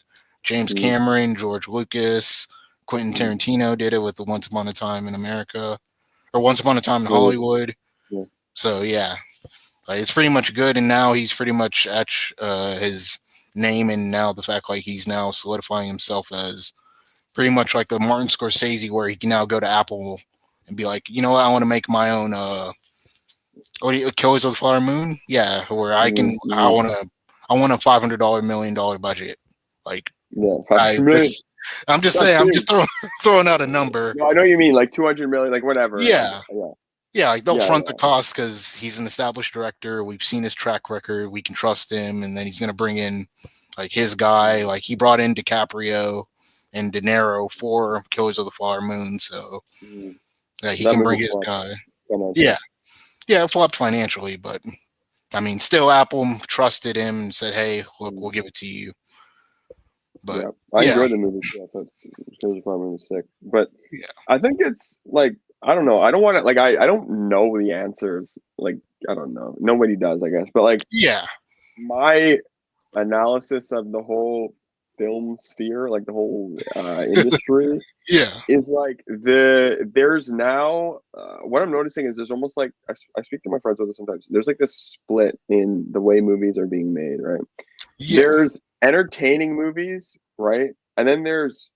Speaker 1: James
Speaker 2: Mm,
Speaker 1: Cameron, George Lucas, Quentin
Speaker 2: mm.
Speaker 1: Tarantino did it with the Once Upon a Time in America or Once Upon a Time in
Speaker 2: Really,
Speaker 1: Hollywood.
Speaker 2: yeah,
Speaker 1: So yeah, it's pretty much good, and now he's pretty much at his name, and now the fact like he's now solidifying himself as pretty much like a Martin Scorsese, where he can now go to Apple and be like, you know what, I want to make my own. What do you, Killers of the Flower Moon? Yeah, where I
Speaker 2: mm,
Speaker 1: can,
Speaker 2: mm.
Speaker 1: I want a $500 million budget. Like
Speaker 2: Yeah, 500
Speaker 1: I
Speaker 2: million.
Speaker 1: just, I'm just
Speaker 2: That's
Speaker 1: saying, I'm just
Speaker 2: big.
Speaker 1: throwing out a number.
Speaker 2: No, I know what you mean, like 200 million, like whatever. Like,
Speaker 1: Yeah,
Speaker 2: yeah,
Speaker 1: yeah, like they'll
Speaker 2: yeah,
Speaker 1: front the
Speaker 2: yeah.
Speaker 1: cost because he's an established director. We've seen his track record. We can trust him, and then he's gonna bring in like his guy. Like he brought in DiCaprio and De Niro for Killers of the Flower Moon, so
Speaker 2: Mm.
Speaker 1: he
Speaker 2: That
Speaker 1: can
Speaker 2: movie
Speaker 1: bring his
Speaker 2: flopped
Speaker 1: guy.
Speaker 2: financially.
Speaker 1: Yeah, yeah, it flopped financially, but I mean, still Apple trusted him and said, "Hey, look, we'll
Speaker 2: Mm.
Speaker 1: give it to you." But
Speaker 2: Yeah, I
Speaker 1: yeah,
Speaker 2: enjoyed the movie too. I thought Killers of the Flower Moon was sick, but
Speaker 1: yeah,
Speaker 2: I think it's like I don't know. I don't want to like I don't know the answers. Like I don't know. Nobody does, I guess. But like
Speaker 1: yeah,
Speaker 2: my analysis of the whole film sphere, like the whole industry,
Speaker 1: yeah,
Speaker 2: is like there's now what I'm noticing is there's almost like I speak to my friends about this sometimes. There's like this split in the way movies are being made, right?
Speaker 1: yeah,
Speaker 2: There's entertaining movies, right? And then there's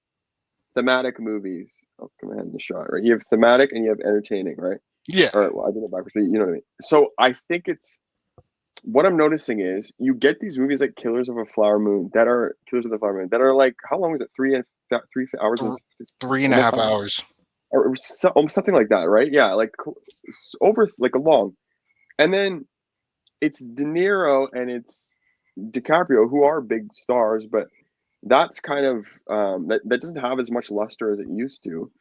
Speaker 2: thematic movies. Oh, come ahead in the shot, right? You have thematic and you have entertaining, right?
Speaker 1: yeah,
Speaker 2: All right, well, I did it backwards, but you know what I mean. So I think it's what I'm noticing is you get these movies like Killers of the Flower Moon that are like how long is it? 3 hours and
Speaker 1: Th- three and a
Speaker 2: almost
Speaker 1: half hours.
Speaker 2: or almost something like that, right? Yeah, like over like a long, and then it's De Niro and it's DiCaprio who are big stars, but that's kind of that doesn't have as much luster as it used to.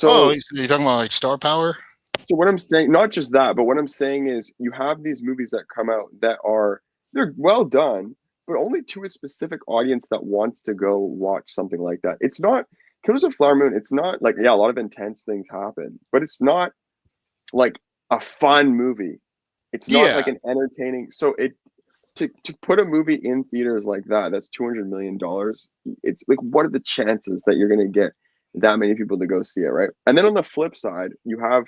Speaker 1: Oh,
Speaker 2: So
Speaker 1: you're talking about like star power?
Speaker 2: so what I'm saying, not just that, but what I'm saying is you have these movies that come out that are they're well done, but only to a specific audience that wants to go watch something like that. It's not Killers of Flower Moon. It's not like yeah, a lot of intense things happen, but it's not like a fun movie. It's not
Speaker 1: Yeah,
Speaker 2: like an entertaining. So it to put a movie in theaters like that, that's $200 million. It's like what are the chances that you're going to get that many people to go see it, right? And then on the flip side, you have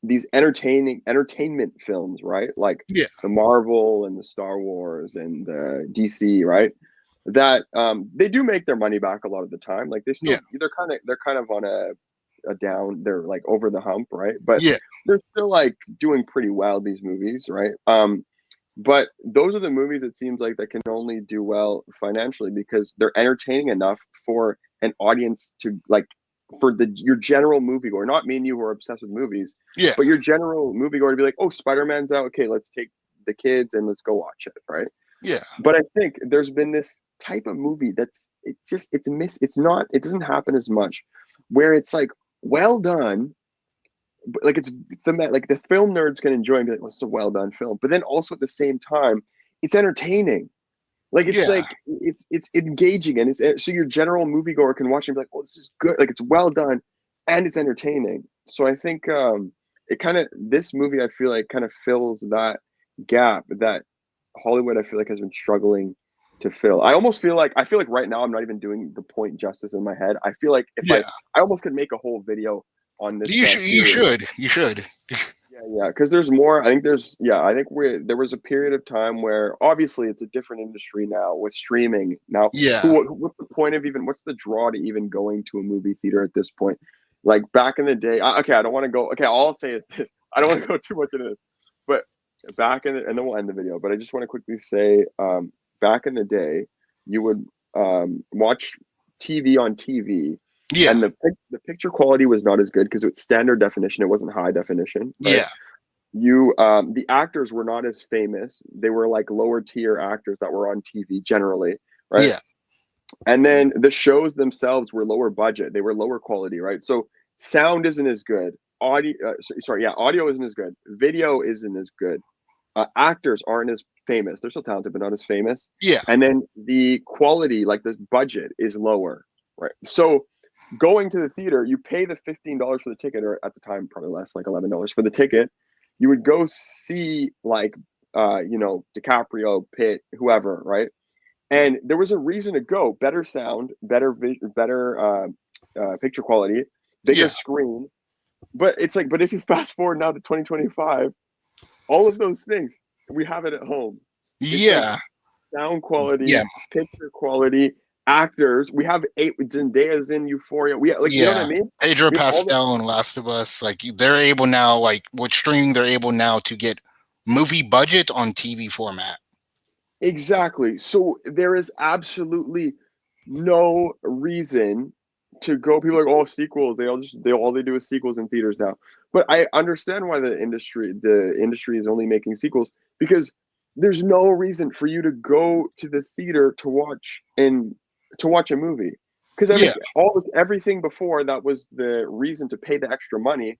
Speaker 2: these entertainment films, right? Like
Speaker 1: yeah,
Speaker 2: the Marvel and the Star Wars and the DC, right? That they do make their money back a lot of the time. Like they
Speaker 1: yeah,
Speaker 2: still they're kind of on a down. They're like over the hump, right? But
Speaker 1: yeah,
Speaker 2: they're still like doing pretty well. These movies, right? But those are the movies it seems like that can only do well financially because they're entertaining enough for an audience to like for the your general moviegoer, not me and you who are obsessed with movies,
Speaker 1: yeah,
Speaker 2: but your general moviegoer to be like, oh, Spider-Man's out. Okay, let's take the kids and let's go watch it, right?
Speaker 1: yeah,
Speaker 2: But I think there's been this type of movie that's it's not it doesn't happen as much where it's like well done but like it's like the film nerds can enjoy and be like, "Well, it's a well done film," but then also at the same time, it's entertaining. Like it's
Speaker 1: yeah,
Speaker 2: like it's engaging and it's so your general moviegoer can watch and be like, "Oh, this is good." Like it's well done and it's entertaining. So I think it kind of this movie I feel like kind of fills that gap that Hollywood I feel like has been struggling to fill. I feel like right now I'm not even doing the point justice in my head. I feel like if
Speaker 1: Yeah,
Speaker 2: I almost could make a whole video on this
Speaker 1: you should. You
Speaker 2: theory.
Speaker 1: should. You should.
Speaker 2: Yeah, because there's more. I think there was a period of time where obviously it's a different industry now with streaming. Now,
Speaker 1: Yeah,
Speaker 2: what's the point of even, what's the draw to even going to a movie theater at this point? Like back in the day, okay, I don't want to go, okay, all I'll say is this. I don't want to go too much into this, but and then we'll end the video, but I just want to quickly say, back in the day, you would watch TV on TV,
Speaker 1: yeah,
Speaker 2: and the picture quality was not as good because it's standard definition. It wasn't high definition, right?
Speaker 1: yeah,
Speaker 2: The actors were not as famous. They were like lower tier actors that were on TV generally, right?
Speaker 1: yeah,
Speaker 2: And then the shows themselves were lower budget. They were lower quality, right? So sound isn't as good. Audio isn't as good. Video isn't as good. Actors aren't as famous. They're still talented, but not as famous.
Speaker 1: yeah,
Speaker 2: And then the quality, like the budget, is lower, right? So going to the theater, you pay the $15 for the ticket, or at the time probably less, like $11 for the ticket. You would go see like DiCaprio, Pitt, whoever, right? And there was a reason to go. Better sound, better picture quality, bigger
Speaker 1: yeah,
Speaker 2: screen. But it's like, but if you fast forward now to 2025, all of those things we have it at home. It's like
Speaker 1: yeah,
Speaker 2: sound
Speaker 1: yeah,
Speaker 2: quality, picture quality, actors. We have Zendaya's in Euphoria. We like, you know what I
Speaker 1: yeah.
Speaker 2: mean?
Speaker 1: Pedro
Speaker 2: We have all the
Speaker 1: Pascal and Last of Us, like they're able now, like with streaming, they're able now to get movie budget on TV format.
Speaker 2: exactly. So there is absolutely no reason to go. People are like, oh, sequels. They do is sequels in theaters now. But I understand why the industry is only making sequels, because there's no reason for you to go to the theater to watch a movie. Because
Speaker 1: Yeah,
Speaker 2: everything before that was the reason to pay the extra money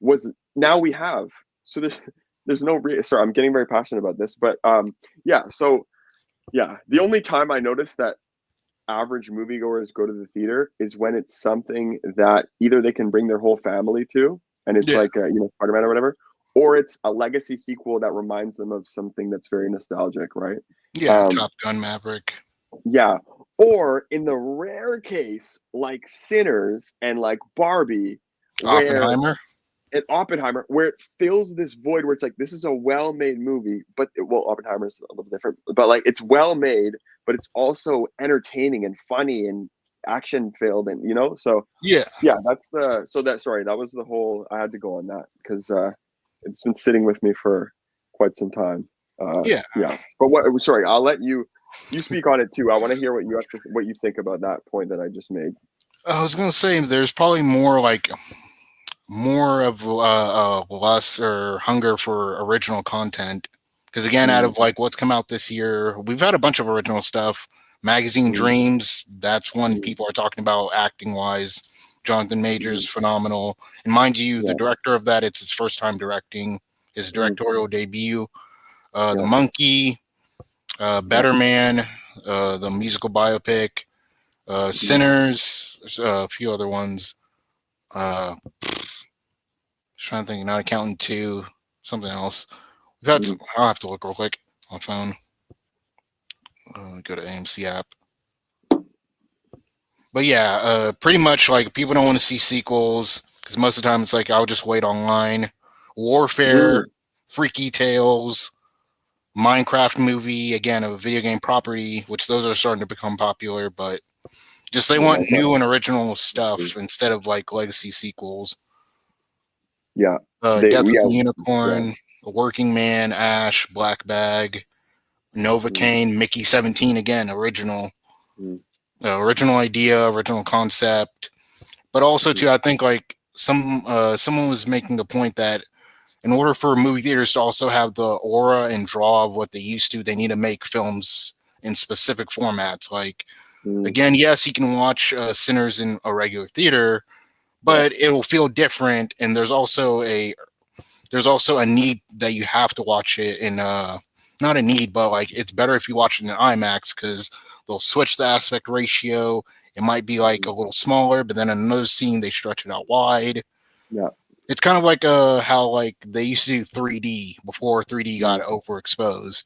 Speaker 2: was now we have. So there's no sorry, I'm getting very passionate about this, but yeah. So yeah, the only time I noticed that average moviegoers go to the theater is when it's something that either they can bring their whole family to, and it's
Speaker 1: yeah,
Speaker 2: like Spider-Man or whatever, or it's a legacy sequel that reminds them of something that's very nostalgic, right?
Speaker 1: yeah.
Speaker 2: Um,
Speaker 1: Top Gun Maverick.
Speaker 2: yeah, or in the rare case like Sinners and like Barbie, where
Speaker 1: Oppenheimer.
Speaker 2: Oppenheimer, where it fills this void where it's like, this is a well-made movie, but Oppenheimer's a little different, but like it's well made, but it's also entertaining and funny and action filled, and so
Speaker 1: Yeah,
Speaker 2: yeah, that was the whole. I had to go on that because it's been sitting with me for quite some time.
Speaker 1: yeah.
Speaker 2: Yeah, but sorry, I'll let you speak on it too. I want to hear what you think about that point that I just made.
Speaker 1: I was gonna say there's probably more of lust or hunger for original content. Because again, out
Speaker 2: Mm,
Speaker 1: of like what's come out this year, we've had a bunch of original stuff. Magazine
Speaker 2: mm,
Speaker 1: Dreams, that's one
Speaker 2: mm,
Speaker 1: people are talking about acting wise. Jonathan
Speaker 2: mm,
Speaker 1: Majors, phenomenal. And mind you, the
Speaker 2: yeah,
Speaker 1: director of that, it's his first time directing, his
Speaker 2: mm,
Speaker 1: directorial debut. The
Speaker 2: yeah,
Speaker 1: Monkey,
Speaker 2: yeah,
Speaker 1: Better Man, the musical biopic,
Speaker 2: mm,
Speaker 1: Sinners, a few other ones. Uh, trying to think, not accountant two, something else. We've had
Speaker 2: mm,
Speaker 1: some, I'll have to look real quick on phone. Go to AMC app. But yeah, pretty much like people don't want to see sequels because most of the time it's like I'll just wait online. Warfare,
Speaker 2: mm.
Speaker 1: Freaky Tales, Minecraft movie, again a video game property, which those are starting to become popular. But just they
Speaker 2: Oh
Speaker 1: want
Speaker 2: my
Speaker 1: new
Speaker 2: god.
Speaker 1: and original stuff instead of like legacy sequels.
Speaker 2: Yeah.
Speaker 1: Death
Speaker 2: We
Speaker 1: of a
Speaker 2: have, yeah.
Speaker 1: Unicorn, Working Man, Ash, Black Bag,
Speaker 2: Mm,
Speaker 1: Novocaine, Mickey 17 again, original,
Speaker 2: mm,
Speaker 1: original idea, original concept. But also
Speaker 2: mhm,
Speaker 1: too, I think like someone was making the point that in order for movie theaters to also have the aura and draw of what they used to, they need to make films in specific formats. Like
Speaker 2: mm,
Speaker 1: again, yes, you can watch Sinners in a regular theater,
Speaker 2: yeah.
Speaker 1: but it'll feel different. And there's also a need that you have to watch it in not a need, but like it's better if you watch it in IMAX because they'll switch the aspect ratio. It might be like
Speaker 2: Mhm,
Speaker 1: a little smaller, but then in another scene they stretch it out wide.
Speaker 2: yeah.
Speaker 1: It's kind of like how like they used to do 3D before 3D got
Speaker 2: Mm,
Speaker 1: overexposed.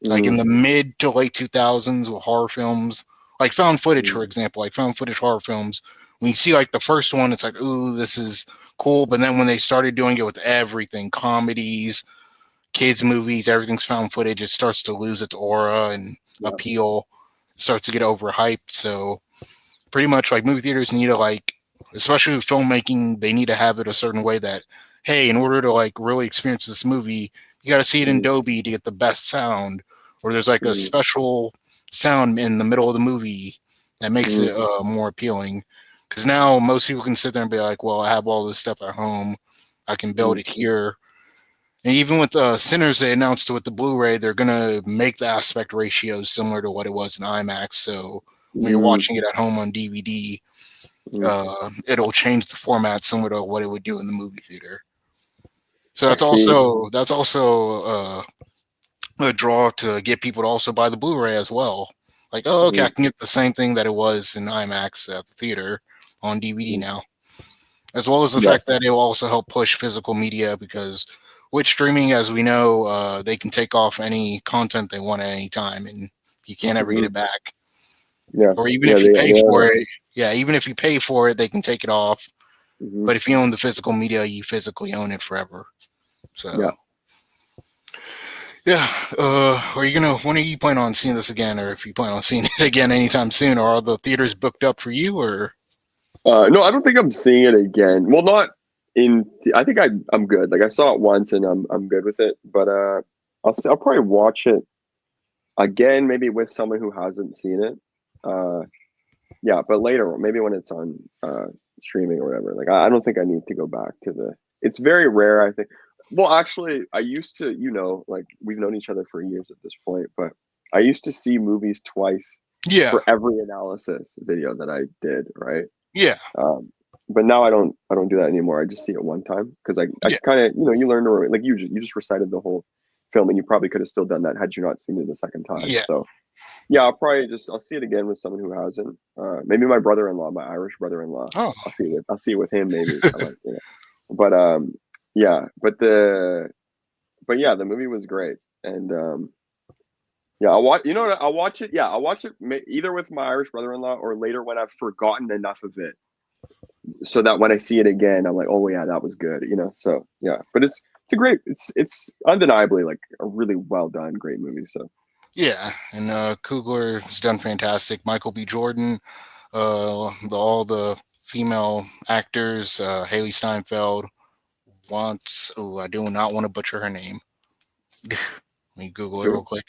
Speaker 1: like in
Speaker 2: Mm,
Speaker 1: the mid to late 2000s with horror films, like found footage, for
Speaker 2: mm,
Speaker 1: example, like found footage horror films. When you see like the first one, it's like, ooh, this is cool. But then when they started doing it with everything, comedies, kids movies, everything's found footage, it starts to lose its aura and
Speaker 2: yeah.
Speaker 1: appeal. It starts to get overhyped. So pretty much like movie theaters need to like, especially with filmmaking, they need to have it a certain way that, hey, in order to like really experience this movie, you got to see it in
Speaker 2: Mm,
Speaker 1: Dolby to get the best sound, or there's like a
Speaker 2: mm,
Speaker 1: special sound in the middle of the movie that makes it
Speaker 2: mm,
Speaker 1: more appealing. Because now most people can sit there and be like, well, I have all this stuff at home, I can build
Speaker 2: mm,
Speaker 1: it here. And even with Sinners, they announced with the Blu-ray, they're gonna make the aspect ratios similar to what it was in IMAX. So when you're
Speaker 2: mm,
Speaker 1: watching it at home on DVD,
Speaker 2: mm.
Speaker 1: it'll change the format similar to what it would do in the movie theater. So
Speaker 2: I see.
Speaker 1: that's also a draw to get people to also buy the Blu-ray as well. Like, oh, okay, I
Speaker 2: Mm,
Speaker 1: can get the same thing that it was in IMAX at the theater on DVD
Speaker 2: mm.
Speaker 1: now, as well as the
Speaker 2: Yeah.
Speaker 1: fact that it will also help push physical media because with streaming, as we know, they can take off any content they want at any time, and you can't ever get
Speaker 2: Hmm.
Speaker 1: it back.
Speaker 2: Yeah.
Speaker 1: Or even
Speaker 2: Yeah.
Speaker 1: if you pay
Speaker 2: They are
Speaker 1: for
Speaker 2: the.
Speaker 1: it, yeah, even if you pay for it, they can take it off.
Speaker 2: Hmm.
Speaker 1: But if you own the physical media, you physically own it forever.
Speaker 2: Yeah.
Speaker 1: So yeah, are you gonna? When are you planning on seeing this again, or if you plan on seeing it again anytime soon, or are the theaters booked up for you? Or
Speaker 2: No, I don't think I'm seeing it again. Well, not in. I think I'm good. Like I saw it once and I'm good with it. But I'll probably watch it again, maybe with someone who hasn't seen it. Uh, yeah, but later, maybe when it's on streaming or whatever. Like I don't think I need to go back to the. It's very rare, I think. Well, actually, I used to. Like we've known each other for years at this point, but I used to see movies twice
Speaker 1: yeah,
Speaker 2: for every analysis video that I did. Right.
Speaker 1: yeah,
Speaker 2: Um, but now I don't do that anymore. I just see it one time because I
Speaker 1: yeah,
Speaker 2: kind of you learn to like you just recited the whole film and you probably could have still done that had you not seen it the second time.
Speaker 1: yeah.
Speaker 2: So yeah, I'll see it again with someone who hasn't. Maybe my brother-in-law, my Irish brother-in-law.
Speaker 1: Oh,
Speaker 2: I'll see it with him maybe. I like but yeah, but yeah, the movie was great and yeah, I'll watch. I'll watch it. Yeah, I'll watch it either with my Irish brother-in-law or later when I've forgotten enough of it so that when I see it again, I'm like, oh yeah, that was good. So yeah, but it's a great, it's undeniably like a really well done, great movie. So
Speaker 1: yeah. And Coogler has done fantastic. Michael B. Jordan, all the female actors, Haley Steinfeld wants. Oh, I do not want to butcher her name. Let me Google it real
Speaker 2: who?
Speaker 1: quick.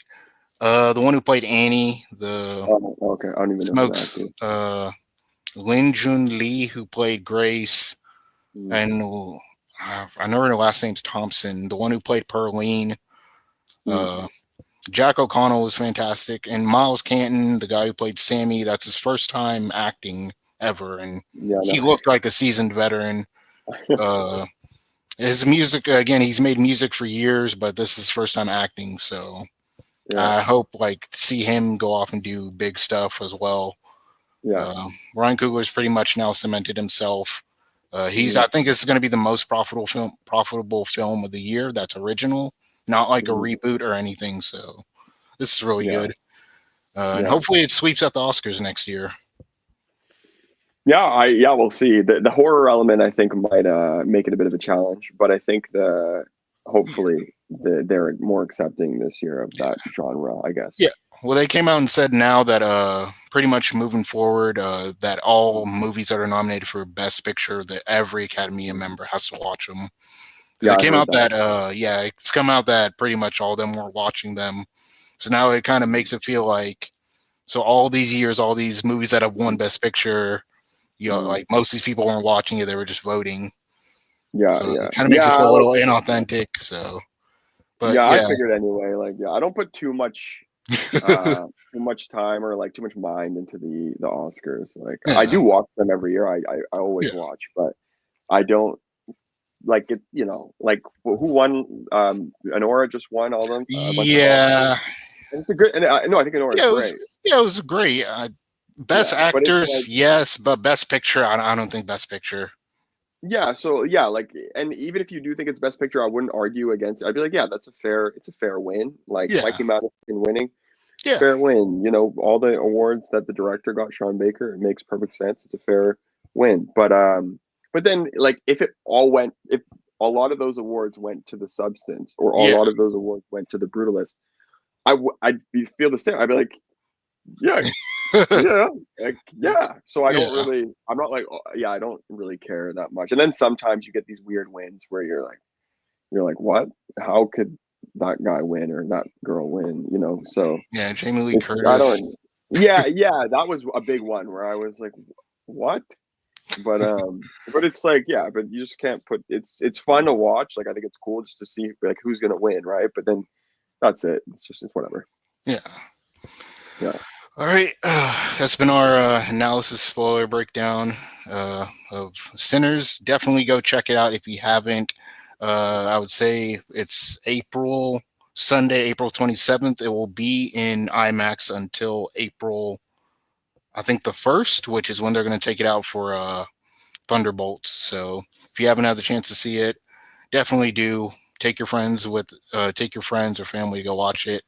Speaker 1: The one who played Annie, the
Speaker 2: Oh, okay, I don't even know who that
Speaker 1: Smokes,
Speaker 2: is.
Speaker 1: Lin Jun Lee, who played Grace,
Speaker 2: Mm,
Speaker 1: and I know her last name's Thompson, the one who played Perlene.
Speaker 2: mm.
Speaker 1: Uh, Jack O'Connell was fantastic, and Miles Canton, the guy who played Sammy, that's his first time acting ever, and
Speaker 2: Yeah,
Speaker 1: he
Speaker 2: no,
Speaker 1: looked like a seasoned veteran. Uh, his music, again, he's made music for years, but this is his first time acting, so
Speaker 2: yeah,
Speaker 1: I hope like see him go off and do big stuff as well.
Speaker 2: yeah,
Speaker 1: Uh, Ryan Coogler's pretty much now cemented himself.
Speaker 2: mm,
Speaker 1: I think this is going to be the most profitable film of the year. That's original, not like a
Speaker 2: mm,
Speaker 1: reboot or anything. So this is really
Speaker 2: yeah,
Speaker 1: good, and
Speaker 2: yeah,
Speaker 1: hopefully it sweeps at the Oscars next year.
Speaker 2: yeah. We'll see. The horror element, I think, might make it a bit of a challenge, but I think hopefully they're more accepting this year of
Speaker 1: Yeah,
Speaker 2: that genre. I guess.
Speaker 1: yeah. Well, they came out and said now that pretty much moving forward that all
Speaker 2: Mm,
Speaker 1: movies that are nominated for Best Picture that every Academy
Speaker 2: mm.
Speaker 1: member has to watch them because
Speaker 2: Yeah,
Speaker 1: it
Speaker 2: I
Speaker 1: came
Speaker 2: heard
Speaker 1: out
Speaker 2: that.
Speaker 1: that yeah, it's come out that pretty much all of them were watching them. So now it kind of
Speaker 2: Mm,
Speaker 1: makes it feel like so all these years, all these movies that have won
Speaker 2: mm,
Speaker 1: Best Picture,
Speaker 2: mm.
Speaker 1: like most of these people weren't watching it; they were just voting.
Speaker 2: Yeah,
Speaker 1: So
Speaker 2: yeah,
Speaker 1: it kind of makes it
Speaker 2: yeah.
Speaker 1: feel a
Speaker 2: Like,
Speaker 1: little inauthentic. So, but
Speaker 2: yeah, I
Speaker 1: yeah,
Speaker 2: figured anyway. Like, yeah, I don't put uh too much time or like too much mind into the Oscars. Like, I
Speaker 1: yeah,
Speaker 2: do watch them every year. I always
Speaker 1: yeah,
Speaker 2: watch, but I don't like it. Like who won? Honora just won all them a bunch of Oscars,
Speaker 1: yeah,
Speaker 2: and it's a good. And no, I think Honora is great.
Speaker 1: yeah, it was great. Best
Speaker 2: Yeah, but it's
Speaker 1: actors,
Speaker 2: like
Speaker 1: yes, but Best Picture, I don't think Best Picture.
Speaker 2: Yeah, so yeah, like, and even if you do think it's best picture, I wouldn't argue against it. I'd be like, yeah, it's a fair win. Like
Speaker 1: Yeah,
Speaker 2: Mikey Madison winning,
Speaker 1: yeah,
Speaker 2: fair win. You know, all the awards that the director got, Sean Baker, it makes perfect sense. It's a fair win. But then like if a lot of those awards went to the substance, or a
Speaker 1: yeah,
Speaker 2: lot of those awards went to the brutalist, feel the same. I'd be like, yeah, yeah, like, yeah. So
Speaker 1: yeah,
Speaker 2: I'm not like, oh, yeah, I don't really care that much. And then sometimes you get these weird wins where you're like, what? How could that guy win or that girl win? You know, so
Speaker 1: yeah. Jamie Lee
Speaker 2: I
Speaker 1: Curtis.
Speaker 2: don't, yeah, yeah, that was a big one where I was like, what? But it's like, yeah, but you just can't put, it's fun to watch. Like, I think it's cool just to see like who's going to win. Right. But then that's it. It's whatever.
Speaker 1: Yeah.
Speaker 2: Yeah.
Speaker 1: All right, that's been our analysis spoiler breakdown of Sinners. Definitely go check it out if you haven't. I would say it's Sunday, April 27th. It will be in IMAX until April, I think the 1st, which is when they're going to take it out for Thunderbolts. So if you haven't had the chance to see it, definitely do. Take your friends or family to go watch it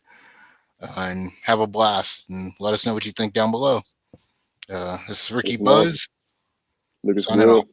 Speaker 1: and have a blast. And let us know what you think down below. This is Ricky
Speaker 2: Listen up.
Speaker 1: Buzz
Speaker 2: Lucas
Speaker 1: signing off.
Speaker 2: Camille.